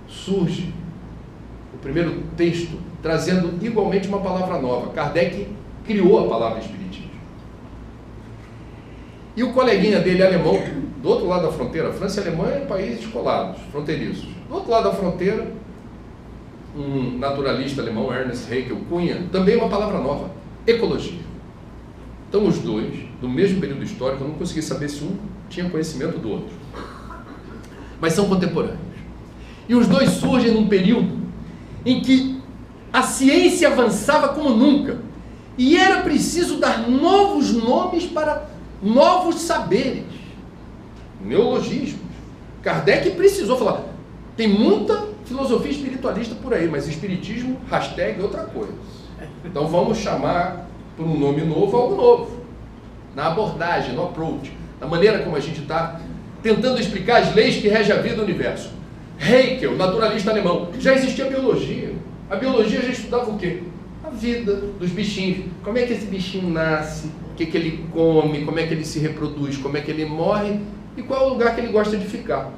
surge o primeiro texto trazendo igualmente uma palavra nova. Kardec criou a palavra espiritismo. E o coleguinha dele, alemão, do outro lado da fronteira, França e Alemanha, países colados, fronteiriços. Do outro lado da fronteira, um naturalista alemão, Ernst Haeckel cunha também uma palavra nova, ecologia. Então os dois, do mesmo período histórico, eu não consegui saber se um tinha conhecimento do outro, mas são contemporâneos. E os dois surgem num período em que a ciência avançava como nunca, e era preciso dar novos nomes para novos saberes, neologismos. Kardec precisou falar, tem muita filosofia espiritualista por aí, mas espiritismo, hashtag, outra coisa. Então vamos chamar por um nome novo, algo novo. Na abordagem, no approach, na maneira como a gente está tentando explicar as leis que regem a vida do universo. Haeckel, naturalista alemão, já existia biologia. A biologia já estudava o quê? A vida dos bichinhos. Como é que esse bichinho nasce? O que ele come? Como é que ele se reproduz? Como é que ele morre? E qual é o lugar que ele gosta de ficar?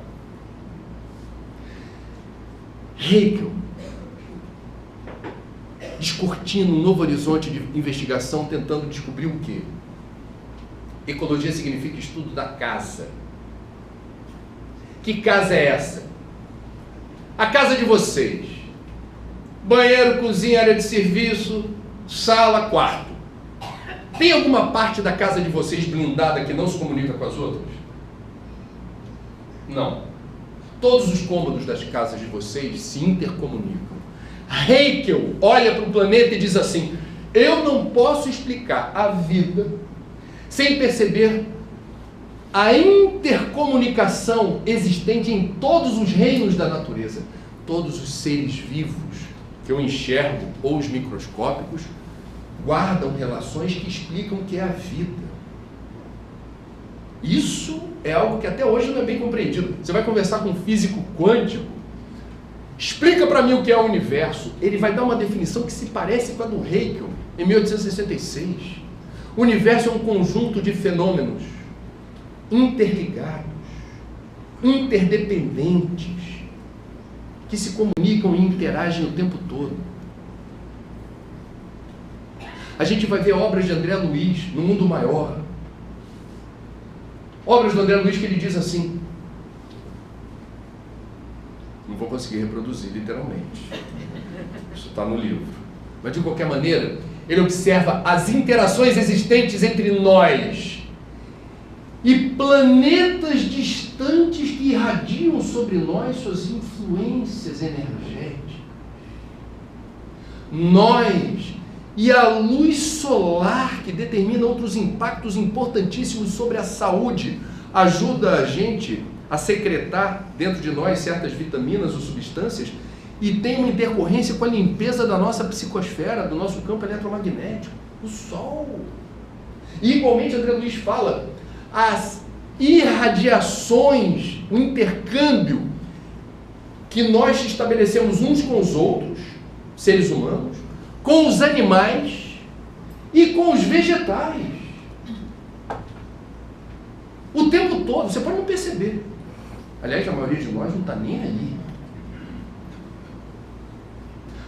Haeckel, descortina um novo horizonte de investigação, tentando descobrir o quê? Ecologia significa estudo da casa. Que casa é essa? A casa de vocês. Banheiro, cozinha, área de serviço, sala, quarto. Tem alguma parte da casa de vocês blindada que não se comunica com as outras? Não. Todos os cômodos das casas de vocês se intercomunicam. Haeckel olha para o planeta e diz assim, eu não posso explicar a vida sem perceber a intercomunicação existente em todos os reinos da natureza. Todos os seres vivos que eu enxergo, ou os microscópicos, guardam relações que explicam o que é a vida. Isso é algo que até hoje não é bem compreendido. Você vai conversar com um físico quântico, explica para mim o que é o universo. Ele vai dar uma definição que se parece com a do Haeckel, em 1866. O universo é um conjunto de fenômenos interligados, interdependentes, que se comunicam e interagem o tempo todo. A gente vai ver obras de André Luiz no Mundo Maior. Obras do André Luiz que ele diz assim, não vou conseguir reproduzir literalmente, isso está no livro, mas de qualquer maneira, ele observa as interações existentes entre nós e planetas distantes que irradiam sobre nós suas influências energéticas. Nós E a luz solar, que determina outros impactos importantíssimos sobre a saúde, ajuda a gente a secretar dentro de nós certas vitaminas ou substâncias e tem uma intercorrência com a limpeza da nossa psicosfera, do nosso campo eletromagnético, o Sol. E igualmente André Luiz fala, as irradiações, o intercâmbio que nós estabelecemos uns com os outros, seres humanos, com os animais e com os vegetais. O tempo todo, você pode não perceber. Aliás, a maioria de nós não está nem aí.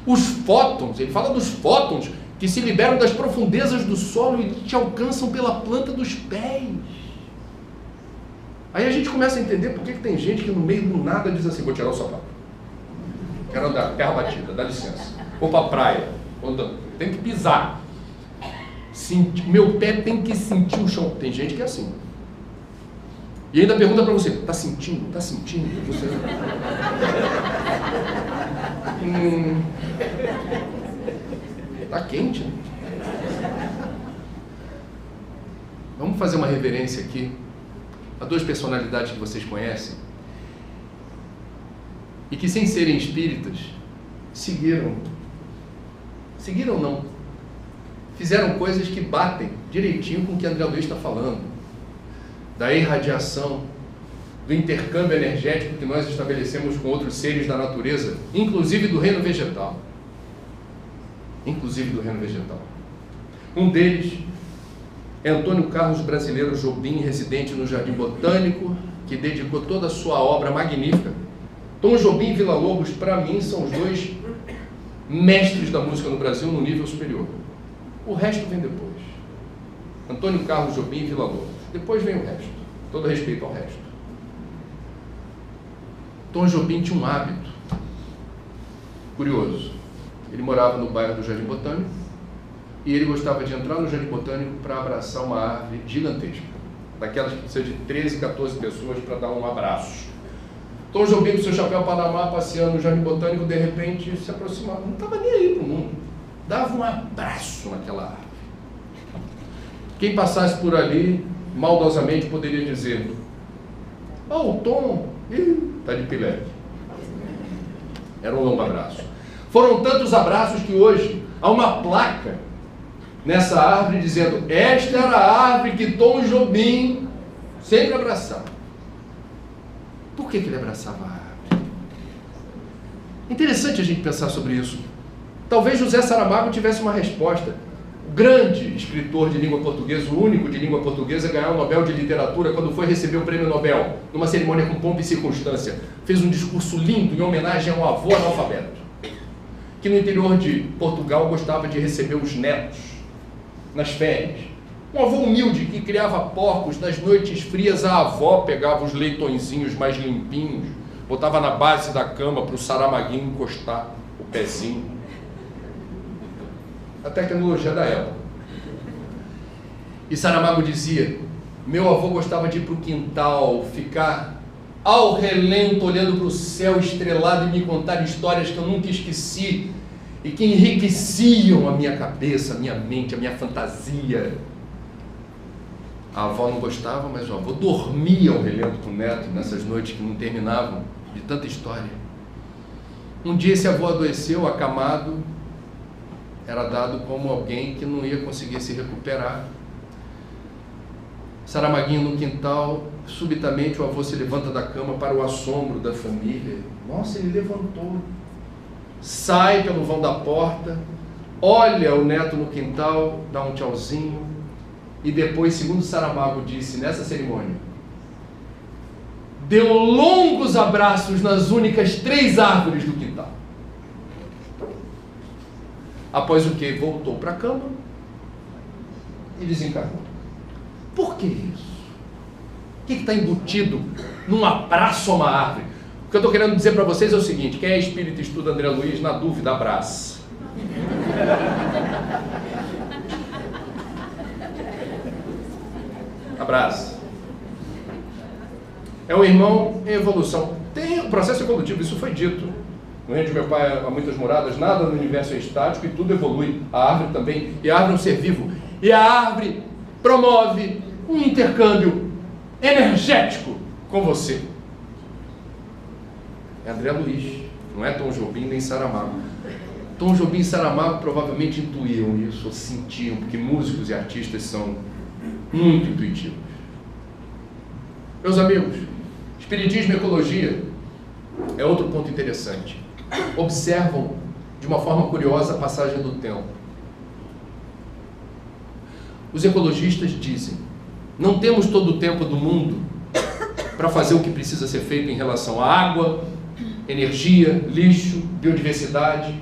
Os fótons, ele fala dos fótons que se liberam das profundezas do solo e te alcançam pela planta dos pés. Aí a gente começa a entender por que tem gente que no meio do nada diz assim, vou tirar o sapato. Quero andar, terra batida, dá licença. Vou para a praia, tem que pisar. Meu pé tem que sentir o chão. Tem gente que é assim. E ainda pergunta para você, está sentindo? Está sentindo? Você... Está quente, né? Vamos fazer uma reverência aqui a duas personalidades que vocês conhecem e que, sem serem espíritas, fizeram coisas que batem direitinho com o que André Luiz está falando, da irradiação, do intercâmbio energético que nós estabelecemos com outros seres da natureza, inclusive do reino vegetal. Um deles é Antônio Carlos Brasileiro Jobim, residente no Jardim Botânico, que dedicou toda a sua obra magnífica. Tom Jobim e Villa-Lobos, para mim, são os dois mestres da música no Brasil no nível superior. O resto vem depois. Antônio Carlos Jobim e Villa-Lobos. Depois vem o resto. Todo respeito ao resto. Tom Jobim tinha um hábito curioso. Ele morava no bairro do Jardim Botânico e ele gostava de entrar no Jardim Botânico para abraçar uma árvore gigantesca, daquelas que precisa de 13, 14 pessoas para dar um abraço. Tom Jobim com seu chapéu Panamá passeando no Jardim Botânico, de repente se aproximava, não estava nem aí para o mundo, dava um abraço naquela árvore. Quem passasse por ali maldosamente poderia dizer, o Tom está de pileque. Era um longo abraço. Foram tantos abraços que hoje há uma placa nessa árvore dizendo, esta era a árvore que Tom Jobim sempre abraçava. Por que ele abraçava a árvore? Interessante a gente pensar sobre isso. Talvez José Saramago tivesse uma resposta. O grande escritor de língua portuguesa, o único de língua portuguesa a ganhar o Nobel de Literatura, quando foi receber o prêmio Nobel, numa cerimônia com pompa e circunstância, fez um discurso lindo em homenagem ao avô analfabeto, que no interior de Portugal gostava de receber os netos nas férias. Um avô humilde que criava porcos, nas noites frias a avó pegava os leitõezinhos mais limpinhos, botava na base da cama para o Saramaguinho encostar o pezinho. A tecnologia da época. E Saramago dizia, meu avô gostava de ir para o quintal, ficar ao relento olhando para o céu estrelado e me contar histórias que eu nunca esqueci e que enriqueciam a minha cabeça, a minha mente, a minha fantasia. A avó não gostava, mas o avô dormia ao relento com o neto nessas noites que não terminavam de tanta história. Um dia esse avô adoeceu, acamado, era dado como alguém que não ia conseguir se recuperar. Saramaguinho no quintal, subitamente o avô se levanta da cama para o assombro da família. Nossa, ele levantou, sai pelo vão da porta, olha o neto no quintal, dá um tchauzinho e depois, segundo Saramago disse nessa cerimônia, deu longos abraços nas únicas 3 árvores do quintal. Após o que? Voltou para a cama e desencarnou. Por que isso? O que está embutido num abraço a uma árvore? O que eu estou querendo dizer para vocês é o seguinte, quem é espírita e estuda André Luiz, na dúvida, abraça. Abraça. É um irmão em evolução. Tem um processo evolutivo, isso foi dito. No reino de meu pai há muitas moradas, nada no universo é estático e tudo evolui. A árvore também, e a árvore é um ser vivo. E a árvore promove um intercâmbio energético com você. É André Luiz, não é Tom Jobim nem Saramago. Tom Jobim e Saramago provavelmente intuíam isso, ou sentiam, porque músicos e artistas são muito intuitivos. Meus amigos, espiritismo e ecologia é outro ponto interessante. Observam de uma forma curiosa a passagem do tempo. Os ecologistas dizem: não temos todo o tempo do mundo para fazer o que precisa ser feito em relação à água, energia, lixo, biodiversidade,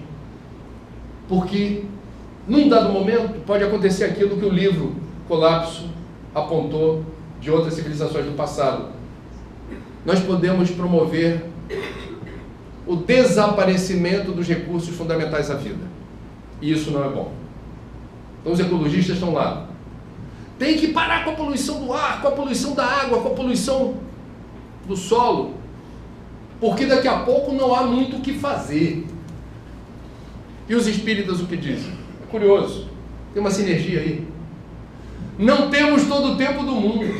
porque num dado momento pode acontecer aquilo que o livro Colapso apontou de outras civilizações do passado. Nós podemos promover o desaparecimento dos recursos fundamentais à vida. E isso não é bom. Então os ecologistas estão lá. Tem que parar com a poluição do ar, com a poluição da água, com a poluição do solo, porque daqui a pouco não há muito o que fazer. E os espíritas o que dizem? É curioso, tem uma sinergia aí. Não temos todo o tempo do mundo.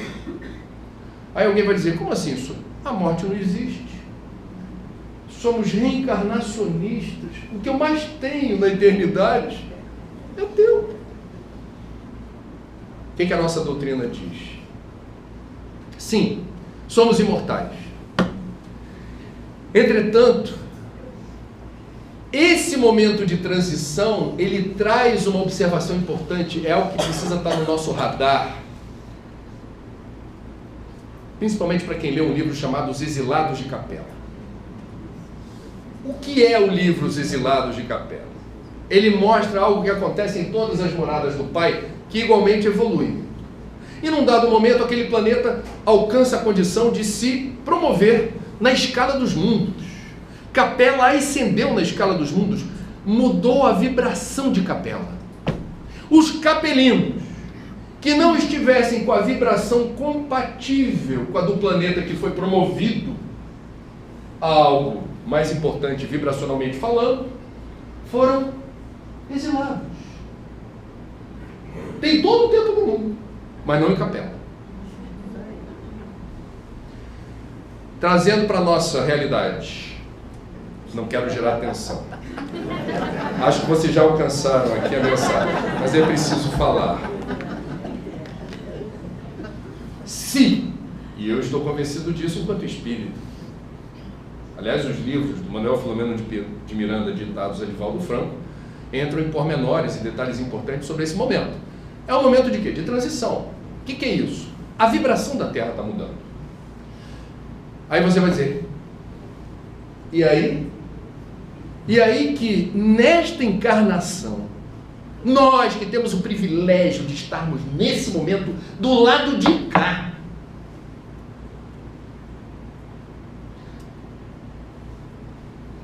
Aí alguém vai dizer: como assim isso? A morte não existe. Somos reencarnacionistas. O que eu mais tenho na eternidade é o tempo. O que a nossa doutrina diz? Sim, somos imortais. Entretanto, esse momento de transição, ele traz uma observação importante, é algo que precisa estar no nosso radar. Principalmente para quem lê um livro chamado Os Exilados de Capela. O que é o livro Os Exilados de Capela? Ele mostra algo que acontece em todas as moradas do Pai, que igualmente evolui. E num dado momento, aquele planeta alcança a condição de se promover na escala dos mundos. Capela ascendeu na escala dos mundos, mudou a vibração de Capela. Os capelinos que não estivessem com a vibração compatível com a do planeta que foi promovido a algo mais importante vibracionalmente falando, foram exilados. Tem todo o tempo do mundo, mas não em Capela. Trazendo para a nossa realidade, não quero gerar tensão. Acho que vocês já alcançaram aqui a mensagem, mas é preciso falar. Se, e eu estou convencido disso enquanto espírito, aliás, os livros do Manuel Filomeno de Miranda, ditados a Divaldo Franco, entram em pormenores e detalhes importantes sobre esse momento. É um momento de quê? De transição. O que é isso? A vibração da Terra está mudando. Aí você vai dizer: e aí? E aí que nesta encarnação, nós que temos o privilégio de estarmos nesse momento do lado de cá,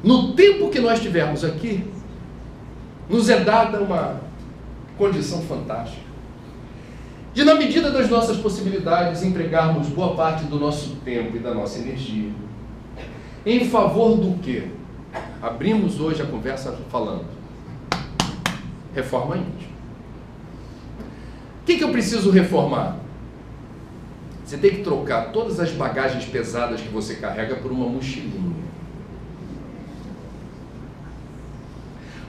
no tempo que nós tivermos aqui, nos é dada uma condição fantástica de, na medida das nossas possibilidades, empregarmos boa parte do nosso tempo e da nossa energia em favor do quê? Abrimos hoje a conversa falando reforma íntima. O que eu preciso reformar? Você tem que trocar todas as bagagens pesadas que você carrega por uma mochilinha.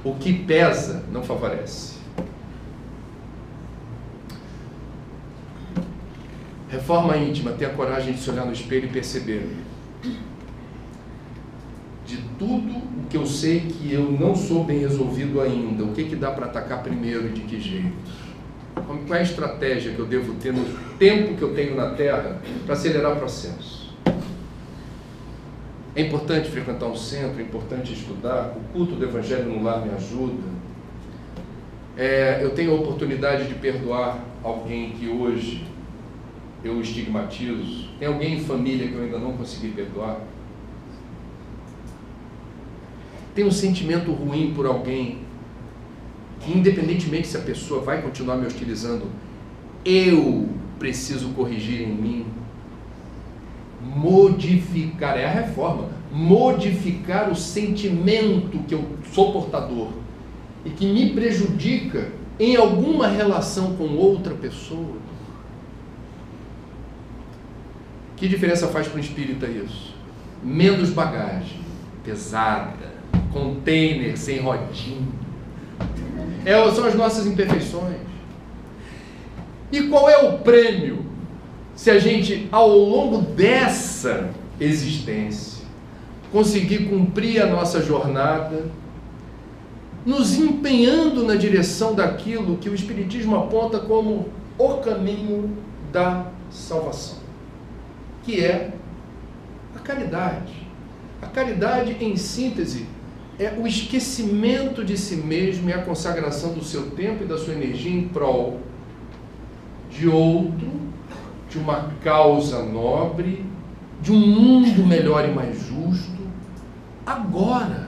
O que pesa não favorece. Reforma íntima, ter a coragem de se olhar no espelho e perceber: de tudo o que eu sei que eu não sou bem resolvido ainda, o que dá para atacar primeiro e de que jeito? Qual é a estratégia que eu devo ter no tempo que eu tenho na Terra para acelerar o processo? É importante frequentar um centro, é importante estudar, o culto do Evangelho no lar me ajuda. Eu tenho a oportunidade de perdoar alguém que hoje eu estigmatizo. Tem alguém em família que eu ainda não consegui perdoar? Tem um sentimento ruim por alguém que, independentemente se a pessoa vai continuar me hostilizando, eu preciso corrigir em mim. modificar, é a reforma, modificar o sentimento que eu sou portador e que me prejudica em alguma relação com outra pessoa. Que diferença faz para o espírita isso? Menos bagagem, pesada, container sem rodinha. São as nossas imperfeições. E qual é o prêmio se a gente, ao longo dessa existência, conseguir cumprir a nossa jornada, nos empenhando na direção daquilo que o Espiritismo aponta como o caminho da salvação, que é a caridade. A caridade, em síntese, é o esquecimento de si mesmo e a consagração do seu tempo e da sua energia em prol de outro, de uma causa nobre, de um mundo melhor e mais justo, agora.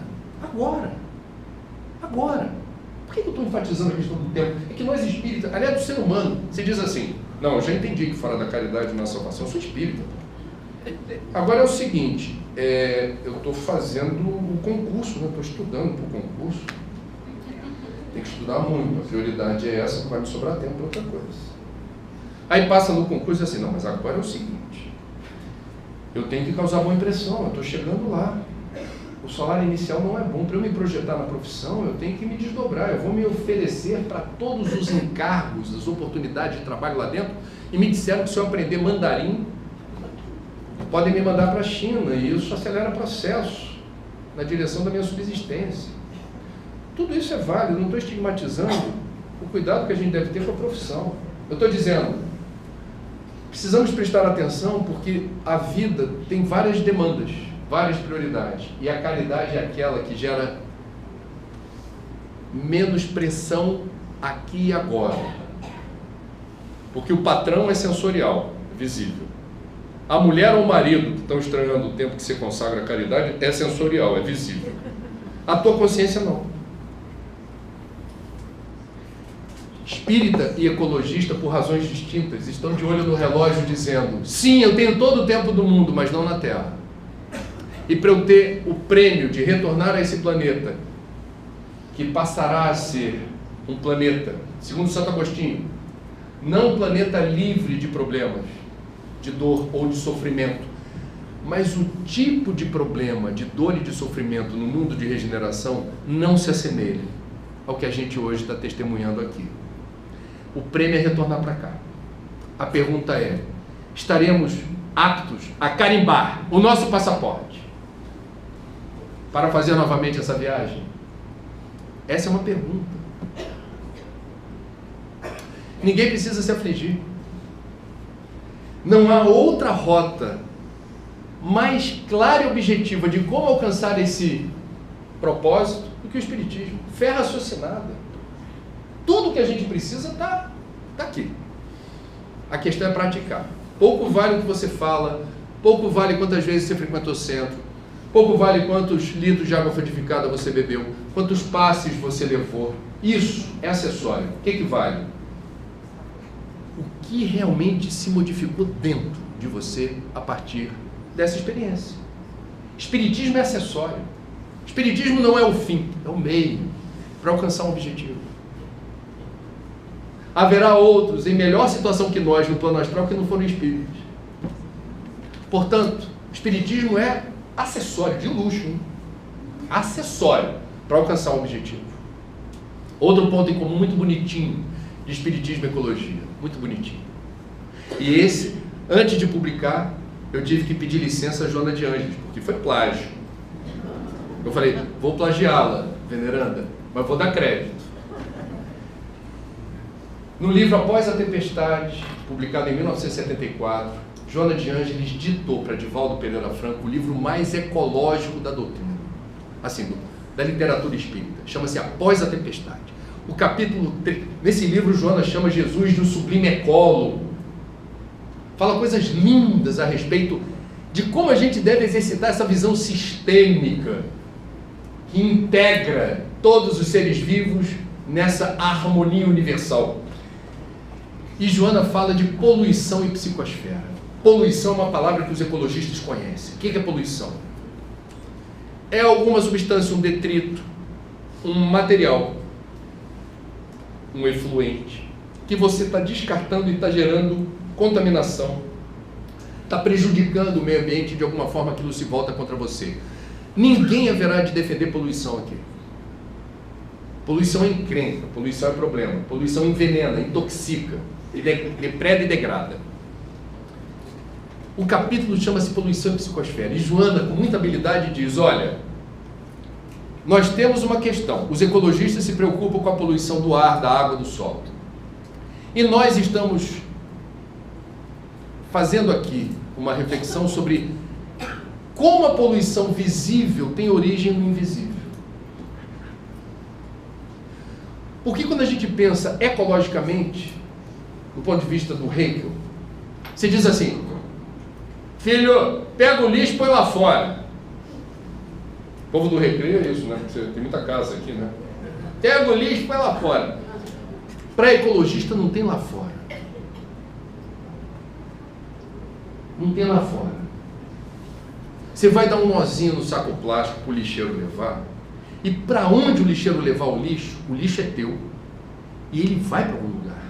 Por que eu estou enfatizando a questão do tempo? É que nós espíritas, aliás, do ser humano, se diz assim, não, eu já entendi que fora da caridade não é salvação, eu sou espírita. Agora é o seguinte, eu estou fazendo o concurso, estou estudando para o concurso, tem que estudar muito, a prioridade é essa, não vai me sobrar tempo para outra coisa. Aí passa no concurso assim, não, mas agora é o seguinte, eu tenho que causar boa impressão, eu estou chegando lá, o salário inicial não é bom, para eu me projetar na profissão, eu tenho que me desdobrar, eu vou me oferecer para todos os encargos, as oportunidades de trabalho lá dentro, e me disseram que se eu aprender mandarim, podem me mandar para a China, e isso acelera processos na direção da minha subsistência. Tudo isso é válido, não estou estigmatizando o cuidado que a gente deve ter com a profissão. Eu estou dizendo, precisamos prestar atenção porque a vida tem várias demandas, várias prioridades, e a caridade é aquela que gera menos pressão aqui e agora. Porque o patrão é sensorial, visível. A mulher ou o marido que estão estranhando o tempo que você consagra a caridade é sensorial, é visível. A tua consciência não. Espírita e ecologista, por razões distintas, estão de olho no relógio dizendo, sim, eu tenho todo o tempo do mundo, mas não na Terra. E para eu ter o prêmio de retornar a esse planeta, que passará a ser um planeta, segundo Santo Agostinho, não um planeta livre de problemas, de dor ou de sofrimento, mas o tipo de problema, de dor e de sofrimento no mundo de regeneração não se assemelha ao que a gente hoje está testemunhando aqui. O prêmio é retornar para cá. A pergunta é, estaremos aptos a carimbar o nosso passaporte para fazer novamente essa viagem? Essa é uma pergunta. Ninguém precisa se afligir. Não há outra rota mais clara e objetiva de como alcançar esse propósito do que o Espiritismo. Fé raciocinada. Tudo que a gente precisa está aqui. A questão é praticar. Pouco vale o que você fala, pouco vale quantas vezes você frequentou o centro, pouco vale quantos litros de água fortificada você bebeu, quantos passes você levou. Isso é acessório. O que vale? O que realmente se modificou dentro de você a partir dessa experiência. Espiritismo é acessório. Espiritismo não é o fim, é o meio para alcançar um objetivo. Haverá outros em melhor situação que nós no plano astral que não foram espíritos. Portanto, o espiritismo é acessório, de luxo, hein? Acessório para alcançar um objetivo. Outro ponto em comum muito bonitinho de espiritismo e ecologia, muito bonitinho. E esse, antes de publicar, eu tive que pedir licença a Joana de Ângeles, porque foi plágio. Eu falei, vou plagiá-la, veneranda, mas vou dar crédito. No livro Após a Tempestade, publicado em 1974, Joana de Ângeles ditou para Divaldo Pereira Franco o livro mais ecológico da doutrina, assim, da literatura espírita. Chama-se Após a Tempestade. O capítulo 3, nesse livro, Joana chama Jesus de um sublime ecólogo. Fala coisas lindas a respeito de como a gente deve exercitar essa visão sistêmica que integra todos os seres vivos nessa harmonia universal. E Joana fala de poluição e psicosfera. Poluição é uma palavra que os ecologistas conhecem. O que é poluição? É alguma substância, um detrito, um material, um efluente, que você está descartando e está gerando contaminação, está prejudicando o meio ambiente, de alguma forma aquilo se volta contra você. Ninguém haverá de defender poluição aqui. Poluição é encrenca, poluição é problema, poluição envenena, intoxica, depreda e degrada. O capítulo chama-se Poluição e Psicosfera, e Joana, com muita habilidade, diz, olha, nós temos uma questão, os ecologistas se preocupam com a poluição do ar, da água, do solo. E nós estamos fazendo aqui uma reflexão sobre como a poluição visível tem origem no invisível. Porque quando a gente pensa ecologicamente, do ponto de vista do Hegel, você diz assim, filho, pega o lixo e põe lá fora. O povo do Recreio é isso, né? Você tem muita casa aqui, né? Pega o lixo e põe lá fora. Para ecologista não tem lá fora. Não tem lá fora. Você vai dar um nozinho no saco plástico para o lixeiro levar, e para onde o lixeiro levar o lixo é teu. E ele vai para algum lugar.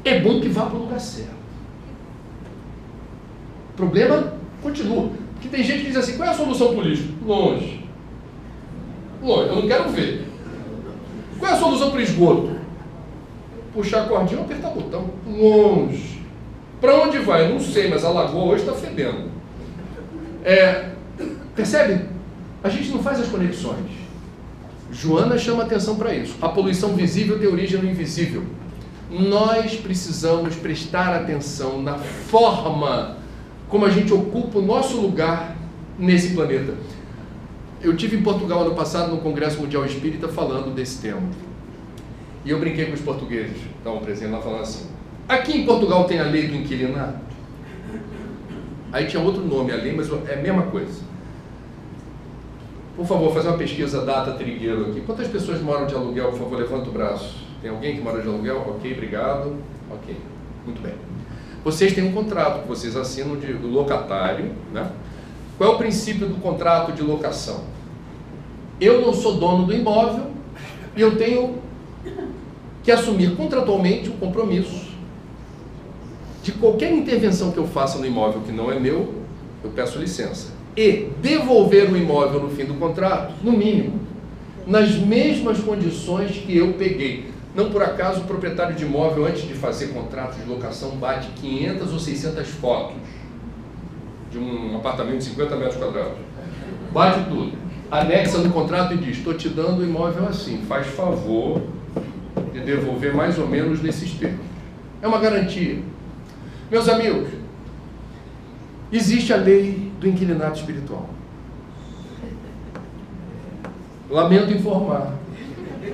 É bom que vá para o lugar certo. O problema continua. Porque tem gente que diz assim, qual é a solução para o lixo? Longe. Longe, eu não quero ver. Qual é a solução para o esgoto? Puxar a cordinha ou apertar o botão? Longe. Para onde vai? Eu não sei, mas a lagoa hoje está fedendo. Percebe? A gente não faz as conexões. Joana chama atenção para isso. A poluição visível tem origem no invisível. Nós precisamos prestar atenção na forma como a gente ocupa o nosso lugar nesse planeta. Eu estive em Portugal ano passado no Congresso Mundial Espírita falando desse tema. E eu brinquei com os portugueses, estavam presentes lá falando assim, aqui em Portugal tem a lei do inquilinato? Aí tinha outro nome, a lei, mas é a mesma coisa. Por favor, fazer uma pesquisa data trigueiro aqui. Quantas pessoas moram de aluguel? Por favor, levanta o braço. Tem alguém que mora de aluguel? Ok, obrigado. Ok, muito bem. Vocês têm um contrato que vocês assinam do locatário, né? Qual é o princípio do contrato de locação? Eu não sou dono do imóvel e eu tenho que assumir contratualmente o compromisso de qualquer intervenção que eu faça no imóvel que não é meu, eu peço licença. E devolver o imóvel no fim do contrato, no mínimo, nas mesmas condições que eu peguei. Não por acaso o proprietário de imóvel, antes de fazer contrato de locação, bate 500 ou 600 fotos de um apartamento de 50 metros quadrados. Bate tudo. Anexa no contrato e diz, estou te dando o imóvel assim, faz favor de devolver mais ou menos nesses termos. É uma garantia. Meus amigos, existe a lei do inquilinato espiritual. Lamento informar,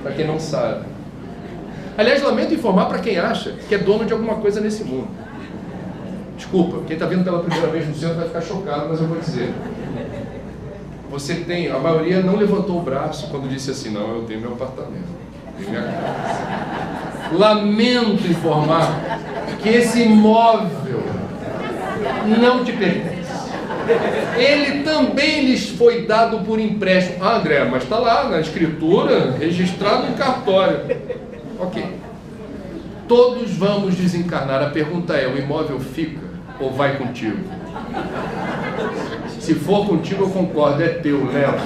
para quem não sabe. Aliás, lamento informar para quem acha que é dono de alguma coisa nesse mundo. Desculpa, quem está vindo pela primeira vez no centro vai ficar chocado, mas eu vou dizer. Você tem, a maioria não levantou o braço quando disse assim, não, eu tenho meu apartamento, tenho minha casa. Lamento informar que esse imóvel não te pertence. Ele também lhes foi dado por empréstimo. Ah, André, mas está lá na escritura, registrado em cartório. Ok. Todos vamos desencarnar. A pergunta é, o imóvel fica ou vai contigo? Se for contigo, eu concordo, é teu, leva.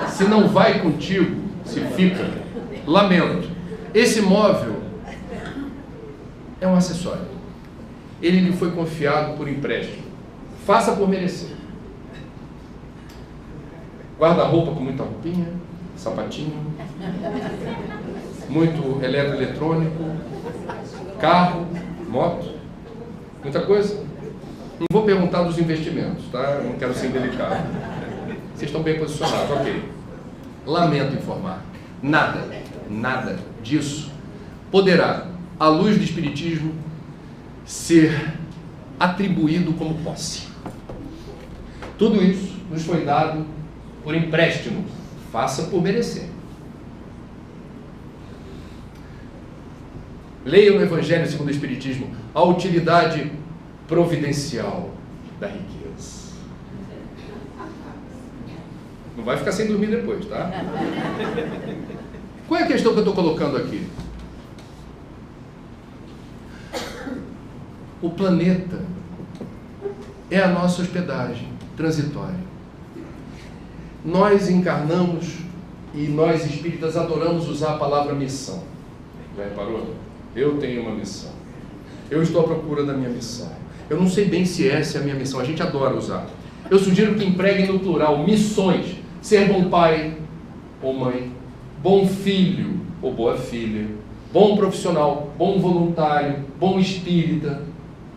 Se não vai contigo, se fica, lamento. Esse imóvel é um acessório. Ele lhe foi confiado por empréstimo. Faça por merecer. Guarda-roupa com muita roupinha, sapatinho, muito eletroeletrônico, carro, moto, muita coisa. Não vou perguntar dos investimentos, tá? Eu não quero ser indelicado. Vocês estão bem posicionados, ok. Lamento informar. Nada disso poderá, à luz do Espiritismo, ser atribuído como posse. Tudo isso nos foi dado por empréstimo. Faça por merecer. Leia no Evangelho segundo o Espiritismo a utilidade providencial da riqueza. Não vai ficar sem dormir depois, tá? Qual é a questão que eu estou colocando aqui? O planeta é a nossa hospedagem transitória. Nós encarnamos e nós espíritas adoramos usar a palavra missão. Já reparou? Eu tenho uma missão. Eu estou à procura da minha missão. Eu não sei bem se essa é a minha missão. A gente adora usar. Eu sugiro que empreguem no plural missões. Ser bom pai ou mãe, bom filho ou boa filha, bom profissional, bom voluntário, bom espírita,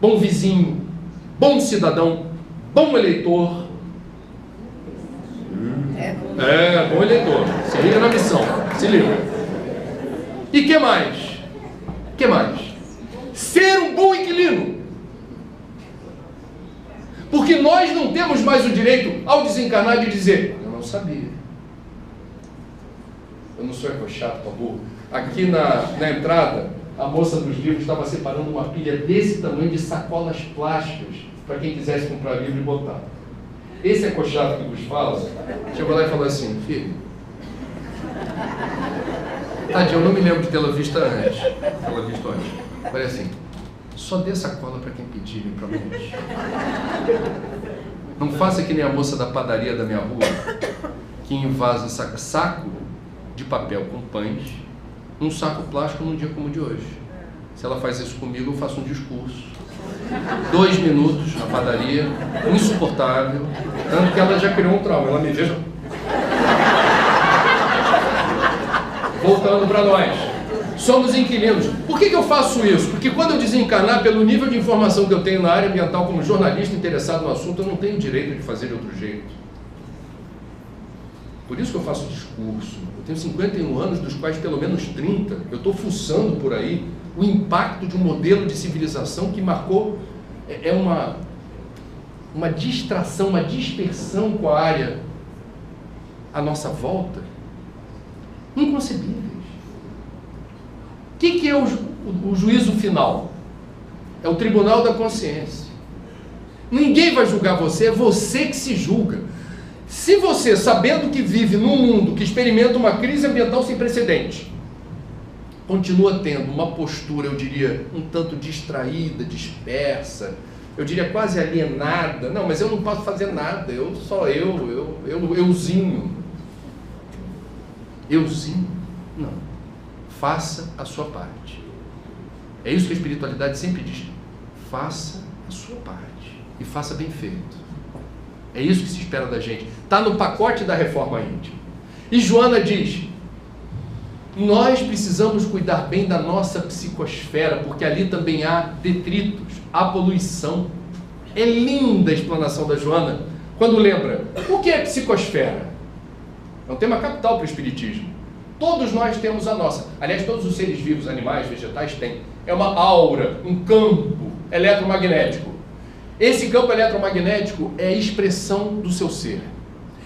bom vizinho, bom cidadão, bom eleitor. Bom eleitor. Se liga na missão. Se liga. E que mais? Que mais? Ser um bom inquilino. Porque nós não temos mais o direito, ao desencarnar, de dizer: eu não sabia. Eu não sou ecochato, por favor. Aqui na entrada, a moça dos livros estava separando uma pilha desse tamanho de sacolas plásticas para quem quisesse comprar livro e botar. Esse ecochato que vos fala chegou lá e falou assim: filho, tadinho, eu não me lembro de tê-la visto antes. Falei assim: só dê sacola para quem pedir para mim. Não faça que nem a moça da padaria da minha rua, que invasa saco de papel com pães, um saco plástico num dia como o de hoje. Se ela faz isso comigo, eu faço um discurso. 2 minutos na padaria, insuportável, tanto que ela já criou um trauma. Ela me veja. Voltando para nós. Somos inquilinos. Por que eu faço isso? Porque quando eu desencarnar, pelo nível de informação que eu tenho na área ambiental como jornalista interessado no assunto, eu não tenho direito de fazer de outro jeito. Por isso que eu faço discurso. Eu tenho 51 anos, dos quais pelo menos 30, eu estou fuçando por aí o impacto de um modelo de civilização que marcou uma distração, uma dispersão com a área à nossa volta, inconcebíveis. O que é o juízo final? É o tribunal da consciência. Ninguém vai julgar você, é você que se julga. Se você, sabendo que vive num mundo que experimenta uma crise ambiental sem precedente, continua tendo uma postura, eu diria, um tanto distraída, dispersa, eu diria quase alienada, não, mas eu não posso fazer nada, euzinho, não, faça a sua parte. É isso que a espiritualidade sempre diz: faça a sua parte e faça bem feito. É isso que se espera da gente. Está no pacote da reforma íntima. E Joana diz: nós precisamos cuidar bem da nossa psicosfera, porque ali também há detritos, há poluição. É linda a explanação da Joana, quando lembra: o que é psicosfera? É um tema capital para o espiritismo. Todos nós temos a nossa. Aliás, todos os seres vivos, animais, vegetais, têm. É uma aura, um campo eletromagnético. Esse campo eletromagnético é a expressão do seu ser.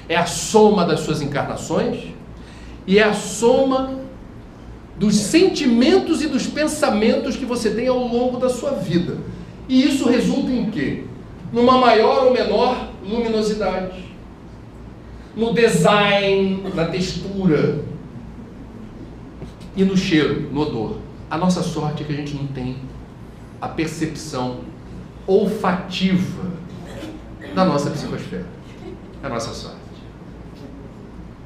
É a soma das suas encarnações e é a soma dos sentimentos e dos pensamentos que você tem ao longo da sua vida. E isso resulta em quê? Numa maior ou menor luminosidade, no design, na textura e no cheiro, no odor. A nossa sorte é que a gente não tem a percepção olfativa da nossa psicosfera. É a nossa sorte.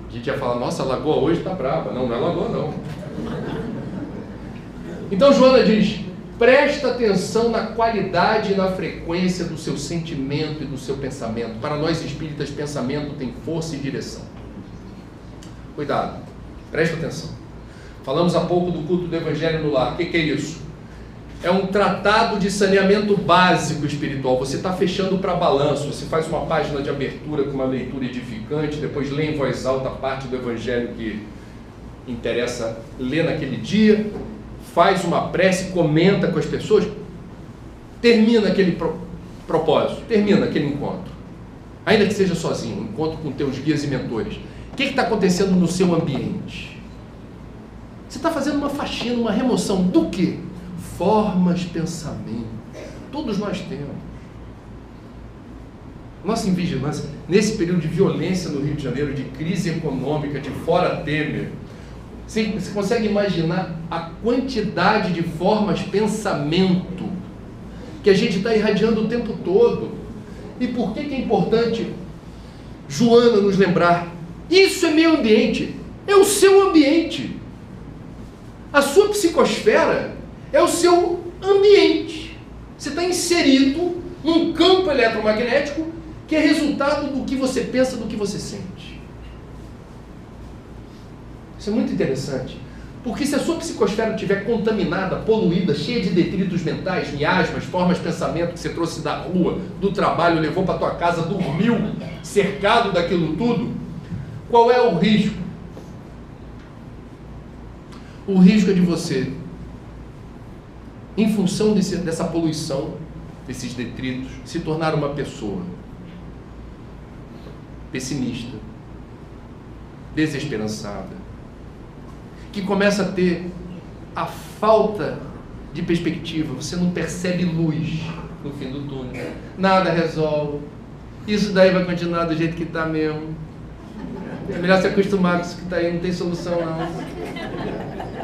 A gente ia falar: nossa, a lagoa hoje está brava. Não, não é lagoa, não. Então Joana diz: presta atenção na qualidade e na frequência do seu sentimento e do seu pensamento. Para nós espíritas, pensamento tem força e direção. Cuidado, presta atenção. Falamos há pouco do culto do Evangelho no lar. O que é isso? É um tratado de saneamento básico espiritual. Você está fechando para balanço. Você faz uma página de abertura com uma leitura edificante, depois lê em voz alta a parte do Evangelho que interessa ler naquele dia, faz uma prece, comenta com as pessoas, termina aquele propósito, termina aquele encontro. Ainda que seja sozinho, um encontro com teus guias e mentores. O que está acontecendo no seu ambiente? Você está fazendo uma faxina, uma remoção do quê? Formas, pensamento. Todos nós temos. nossa invigilância, nesse período de violência no Rio de Janeiro, de crise econômica, de fora Temer, você consegue imaginar a quantidade de formas pensamento que a gente está irradiando o tempo todo? E por que é importante, Joana, nos lembrar? Isso é meio ambiente, é o seu ambiente. A sua psicosfera é o seu ambiente. Você está inserido num campo eletromagnético que é resultado do que você pensa, do que você sente. Isso é muito interessante, porque se a sua psicosfera estiver contaminada, poluída, cheia de detritos mentais, miasmas, formas de pensamento que você trouxe da rua, do trabalho, levou para a tua casa, dormiu, cercado daquilo tudo, qual é o risco? O risco é de você, em função dessa poluição, desses detritos, se tornar uma pessoa pessimista, desesperançada, que começa a ter a falta de perspectiva. Você não percebe luz no fim do túnel, nada resolve, isso daí vai continuar do jeito que está mesmo, é melhor se acostumar com isso que está aí, não tem solução não.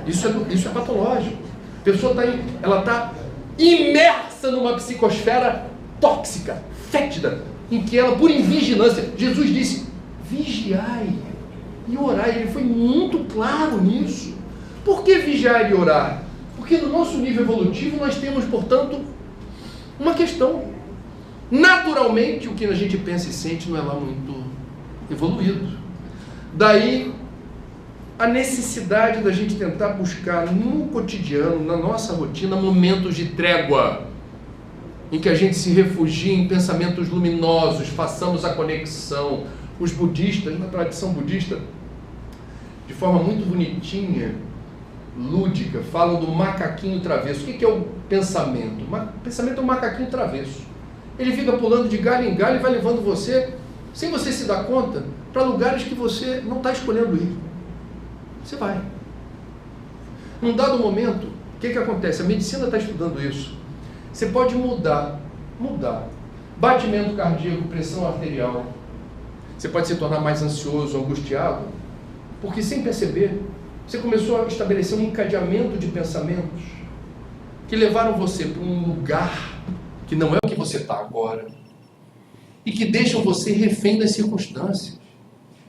Isso é patológico. A pessoa está imersa numa psicosfera tóxica, fétida, em que ela, por invigilância, Jesus disse, vigiai e orai. Ele foi muito claro nisso. Por que vigiar e orar? Porque no nosso nível evolutivo nós temos, portanto, uma questão. Naturalmente, o que a gente pensa e sente não é lá muito evoluído. Daí a necessidade da gente tentar buscar no cotidiano, na nossa rotina, momentos de trégua, em que a gente se refugie em pensamentos luminosos, façamos a conexão. Os budistas, na tradição budista, de forma muito bonitinha, lúdica, falam do macaquinho travesso. O que é o pensamento? O pensamento é um macaquinho travesso. Ele fica pulando de galho em galho e vai levando você, sem você se dar conta, para lugares que você não está escolhendo ir. Você vai. Num dado momento, o que acontece? A medicina está estudando isso. Você pode mudar. Batimento cardíaco, pressão arterial. Você pode se tornar mais ansioso, angustiado, porque sem perceber, você começou a estabelecer um encadeamento de pensamentos que levaram você para um lugar que não é o que você está agora e que deixam você refém das circunstâncias.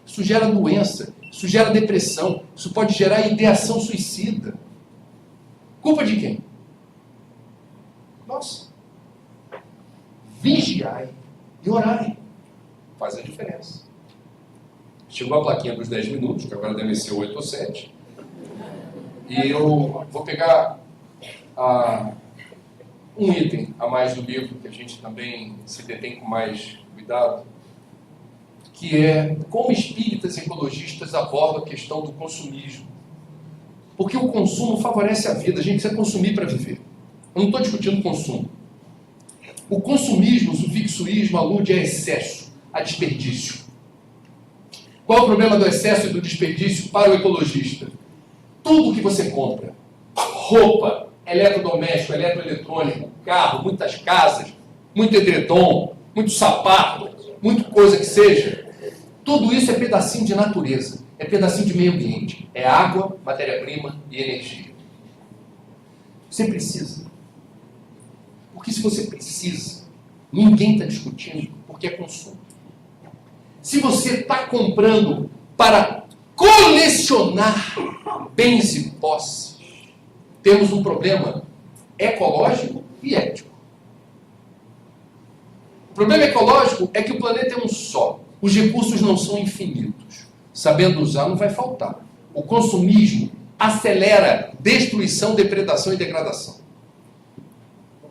Isso gera doença, isso gera depressão, isso pode gerar ideação suicida. Culpa de quem? Nossa. Vigiai e orai. Faz a diferença. Chegou a plaquinha dos 10 minutos, que agora deve ser 8 ou 7. E eu vou pegar um item a mais do livro, que a gente também se detém com mais cuidado, que é como espíritas e ecologistas abordam a questão do consumismo. Porque o consumo favorece a vida, a gente precisa consumir para viver. Eu não estou discutindo consumo. O consumismo, o sufixo ismo, alude a excesso, a desperdício. Qual é o problema do excesso e do desperdício para o ecologista? Tudo que você compra, roupa, eletrodoméstico, eletroeletrônico, carro, muitas casas, muito edredom, muito sapato, muita coisa que seja, tudo isso é pedacinho de natureza, é pedacinho de meio ambiente, é água, matéria-prima e energia. Você precisa. Porque se você precisa, ninguém está discutindo porque é consumo. Se você está comprando para colecionar bens e posses, temos um problema ecológico e ético. O problema ecológico é que o planeta é um só. Os recursos não são infinitos. Sabendo usar, não vai faltar. O consumismo acelera destruição, depredação e degradação.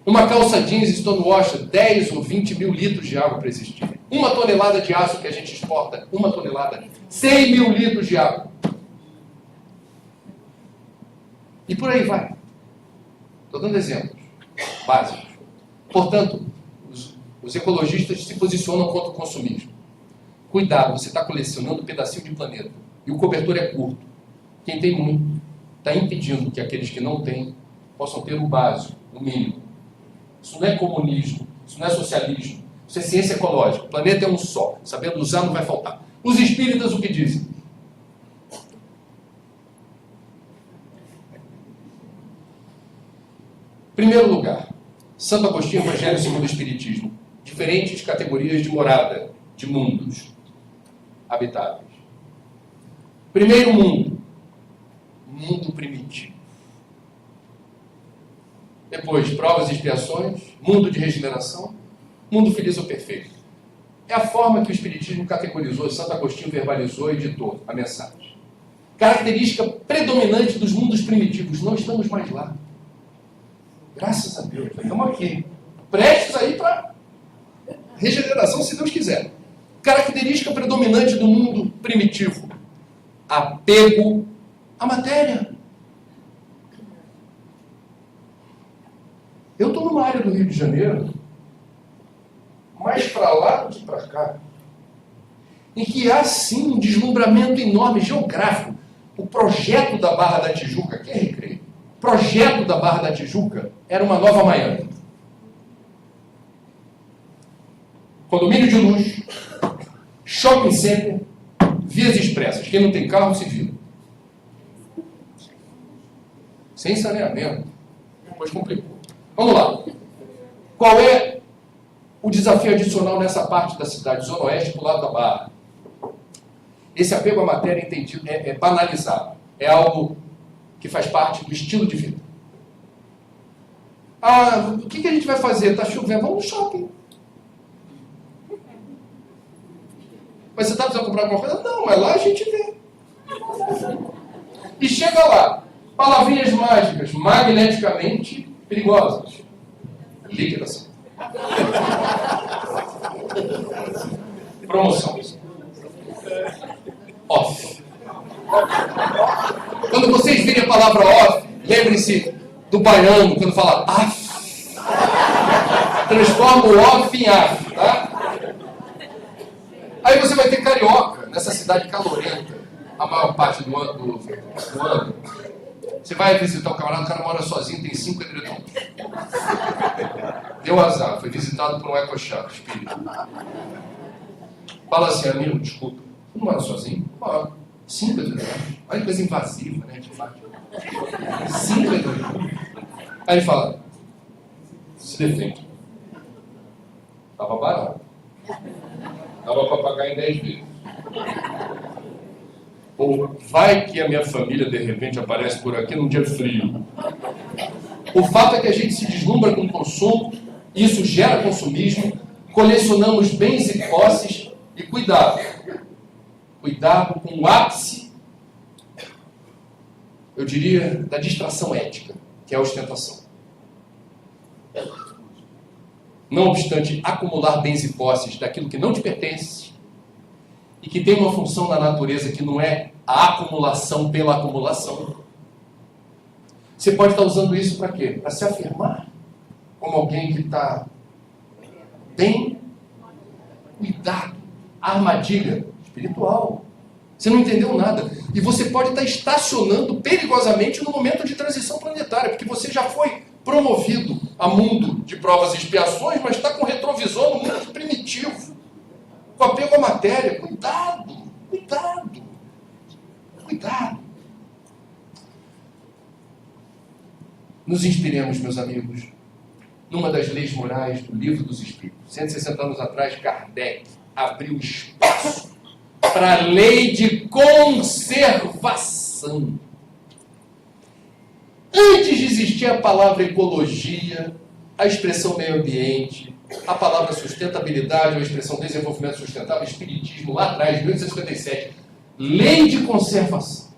Uma calça jeans Stonewash, 10 ou 20 mil litros de água para existir. 1 tonelada de aço que a gente exporta, 1 tonelada, 100 mil litros de água. E por aí vai. Estou dando exemplos básicos. Portanto, os ecologistas se posicionam contra o consumismo. Cuidado, você está colecionando um pedacinho de planeta. E o cobertor é curto. Quem tem muito está impedindo que aqueles que não têm possam ter o básico, o mínimo. Isso não é comunismo, isso não é socialismo. Isso é ciência ecológica. O planeta é um só. Sabendo usar não vai faltar. Os espíritas o que dizem? Primeiro lugar, Santo Agostinho, Evangelho segundo o Espiritismo. Diferentes categorias de morada, de mundos habitáveis. Primeiro mundo, mundo primitivo. Depois, provas e expiações, mundo de regeneração, mundo feliz ou perfeito. É a forma que o Espiritismo categorizou, Santo Agostinho verbalizou e ditou a mensagem. Característica predominante dos mundos primitivos, não estamos mais lá. Graças a Deus, já estamos aqui. Prestes aí para regeneração, se Deus quiser. Característica predominante do mundo primitivo: apego à matéria. Eu estou numa área do Rio de Janeiro, mais para lá do que para cá, em que há sim um deslumbramento enorme geográfico. O projeto da Barra da Tijuca, que é Recreio, o projeto da Barra da Tijuca era uma nova Miami. Condomínio de luxo, shopping center, vias expressas. Quem não tem carro se vira. Sem saneamento. Depois complicou. Vamos lá. Qual é o desafio adicional nessa parte da cidade, Zona Oeste, para o lado da Barra? Esse apego à matéria entendido é banalizado. É algo que faz parte do estilo de vida. Ah, o que a gente vai fazer? Está chovendo? Vamos no shopping. Mas você está precisando comprar alguma coisa? Não, mas lá a gente vê. E chega lá. Palavrinhas mágicas, magneticamente perigosas. Liquidação. Promoção. Off. Quando vocês virem a palavra off, lembrem-se do baiano, quando fala af. Transforma o off em af, tá? Aí você vai ter carioca, nessa cidade calorenta, a maior parte do ano. Você vai visitar o camarada, o cara mora sozinho, tem 5 edredons. Deu azar, foi visitado por um ecochato espírita. Fala assim, amigo, desculpa, você não mora sozinho? Mora. 5 edredons. Olha que coisa invasiva, né? 5 edredons. Aí ele fala, se defende. Tava barato. Dava para pagar em 10 vezes. Ou vai que a minha família de repente aparece por aqui num dia frio. O fato é que a gente se deslumbra com o consumo, isso gera consumismo, colecionamos bens e posses e cuidado com o ápice, eu diria, da distração ética, que é a ostentação. Não obstante acumular bens e posses daquilo que não te pertence e que tem uma função na natureza que não é a acumulação pela acumulação, você pode estar usando isso para quê? Para se afirmar como alguém que está bem. Cuidado, armadilha espiritual. Você não entendeu nada. E você pode estar estacionando perigosamente no momento de transição planetária, porque você já foi promovido a mundo de provas e expiações, mas está com retrovisor no mundo primitivo, com apego à matéria. Cuidado, cuidado, cuidado. Nos inspiremos, meus amigos, numa das leis morais do Livro dos Espíritos. 160 anos atrás, Kardec abriu espaço para a lei de conservação. Antes de existir a palavra ecologia, a expressão meio ambiente, a palavra sustentabilidade, a expressão desenvolvimento sustentável, espiritismo, lá atrás, 1857, lei de conservação.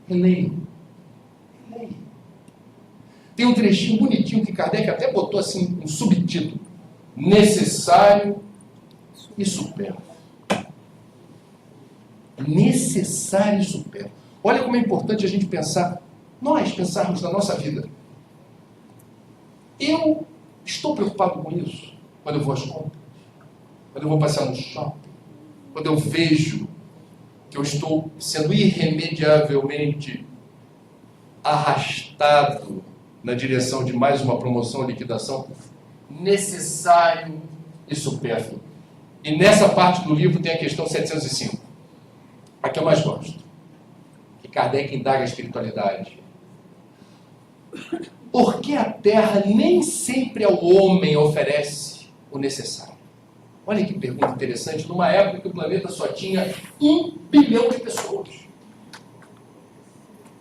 Lei. Tem um trechinho bonitinho que Kardec até botou assim, um subtítulo: necessário e supérfluo. Necessário e supérfluo. Olha como é importante a gente pensar, nós pensarmos na nossa vida. Eu estou preocupado com isso quando eu vou às compras, quando eu vou passear no shopping, quando eu vejo que eu estou sendo irremediavelmente arrastado na direção de mais uma promoção ou liquidação. Necessário e supérfluo. E nessa parte do livro tem a questão 705, a que eu mais gosto, que Kardec indaga a espiritualidade. Por que a Terra nem sempre ao homem oferece o necessário? Olha que pergunta interessante, numa época que o planeta só tinha 1 bilhão de pessoas.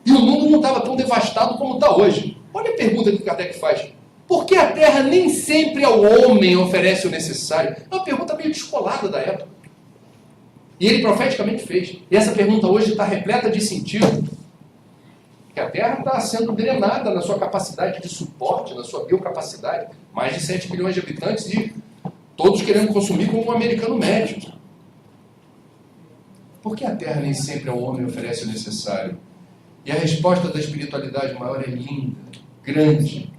E o mundo não estava tão devastado como está hoje. Olha a pergunta que Kardec faz. Por que a Terra nem sempre ao homem oferece o necessário? É uma pergunta meio descolada da época. E ele profeticamente fez. E essa pergunta hoje está repleta de sentido. Que a Terra está sendo drenada na sua capacidade de suporte, na sua biocapacidade. Mais de 7 milhões de habitantes e todos querendo consumir como um americano médio. Por que a Terra nem sempre ao homem oferece o necessário? E a resposta da espiritualidade maior é linda, grande,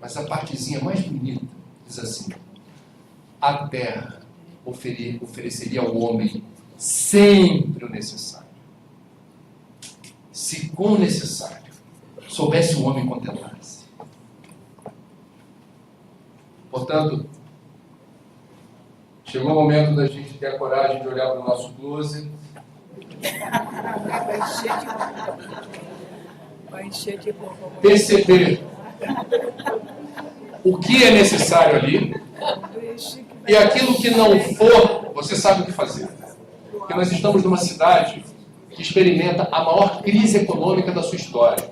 mas a partezinha mais bonita diz assim: a Terra ofereceria ao homem sempre o necessário. Se com o necessário soubesse o homem contentar-se. Portanto, chegou o momento da gente ter a coragem de olhar para o nosso closet. Perceber o que é necessário ali e aquilo que não for, você sabe o que fazer. Porque nós estamos numa cidade que experimenta a maior crise econômica da sua história.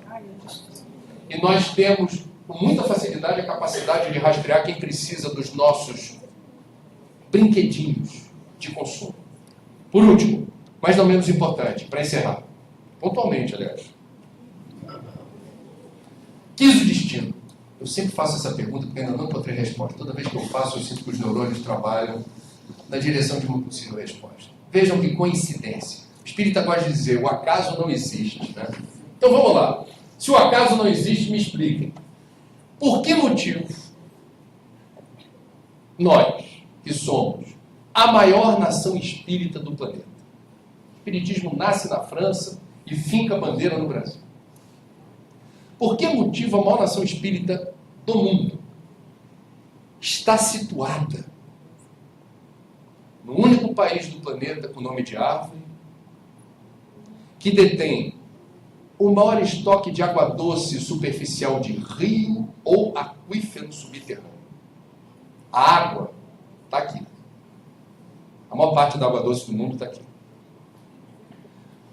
E nós temos, com muita facilidade, a capacidade de rastrear quem precisa dos nossos brinquedinhos de consumo. Por último, mas não menos importante, para encerrar, pontualmente, aliás. Quis o destino? Eu sempre faço essa pergunta porque ainda não encontrei resposta. Toda vez que eu faço, eu sinto que os neurônios trabalham na direção de uma possível resposta. Vejam que coincidência. O espírita gosta de dizer, o acaso não existe. Né? Então vamos lá. Se o acaso não existe, me expliquem. Por que motivo nós, que somos a maior nação espírita do planeta, o espiritismo nasce na França e finca a bandeira no Brasil. Por que motivo a maior nação espírita do mundo está situada no único país do planeta com nome de árvore, que detém o maior estoque de água doce superficial de rio ou aquífero subterrâneo? A água está aqui. A maior parte da água doce do mundo está aqui.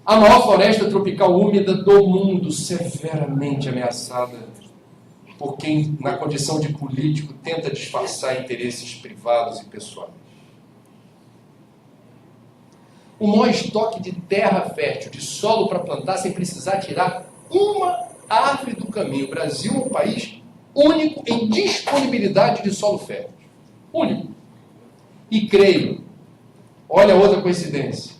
A maior floresta tropical úmida do mundo, severamente ameaçada por quem, na condição de político, tenta disfarçar interesses privados e pessoais. O maior estoque de terra fértil, de solo para plantar, sem precisar tirar uma árvore do caminho. O Brasil é um país único em disponibilidade de solo fértil. Único. E creio, olha outra coincidência.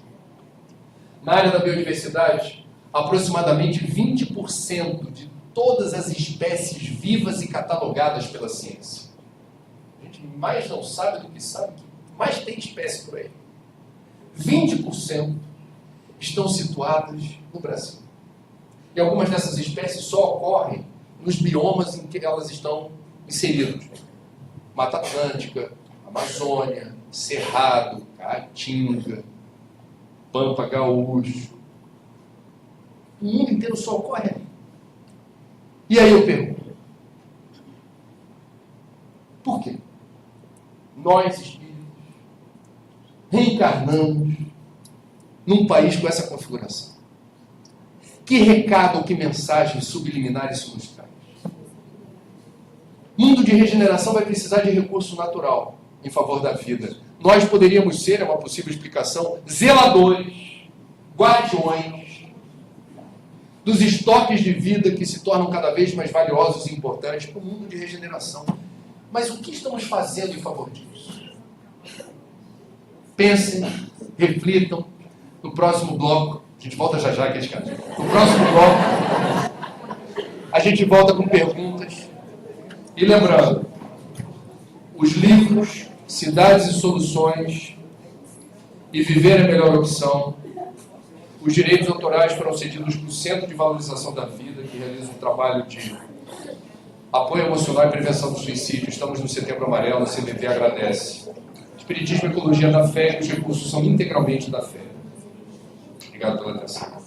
Na área da biodiversidade, aproximadamente 20% de todas as espécies vivas e catalogadas pela ciência. A gente mais não sabe do que sabe, mais tem espécie por aí. 20% estão situadas no Brasil. E algumas dessas espécies só ocorrem nos biomas em que elas estão inseridas. Mata Atlântica, Amazônia, Cerrado, Caatinga, Pampa Gaúcho. O mundo inteiro só ocorre ali. E aí eu pergunto, por quê? Nós, espíritos, reencarnamos num país com essa configuração. Que recado ou que mensagem subliminar isso nos traz? Mundo de regeneração vai precisar de recurso natural em favor da vida. Nós poderíamos ser, é uma possível explicação, zeladores, guardiões dos estoques de vida que se tornam cada vez mais valiosos e importantes para o mundo de regeneração. Mas o que estamos fazendo em favor disso? Pensem, reflitam. No próximo bloco, a gente volta já já, aqueles caras. No próximo bloco, a gente volta com perguntas. E lembrando, os livros Cidades e Soluções e Viver é a Melhor Opção, os direitos autorais foram cedidos para o Centro de Valorização da Vida, que realiza um trabalho de apoio emocional e prevenção do suicídio. Estamos no Setembro Amarelo, a CBV agradece. Espiritismo e Ecologia da Fé, os recursos são integralmente da fé. Obrigado pela atenção.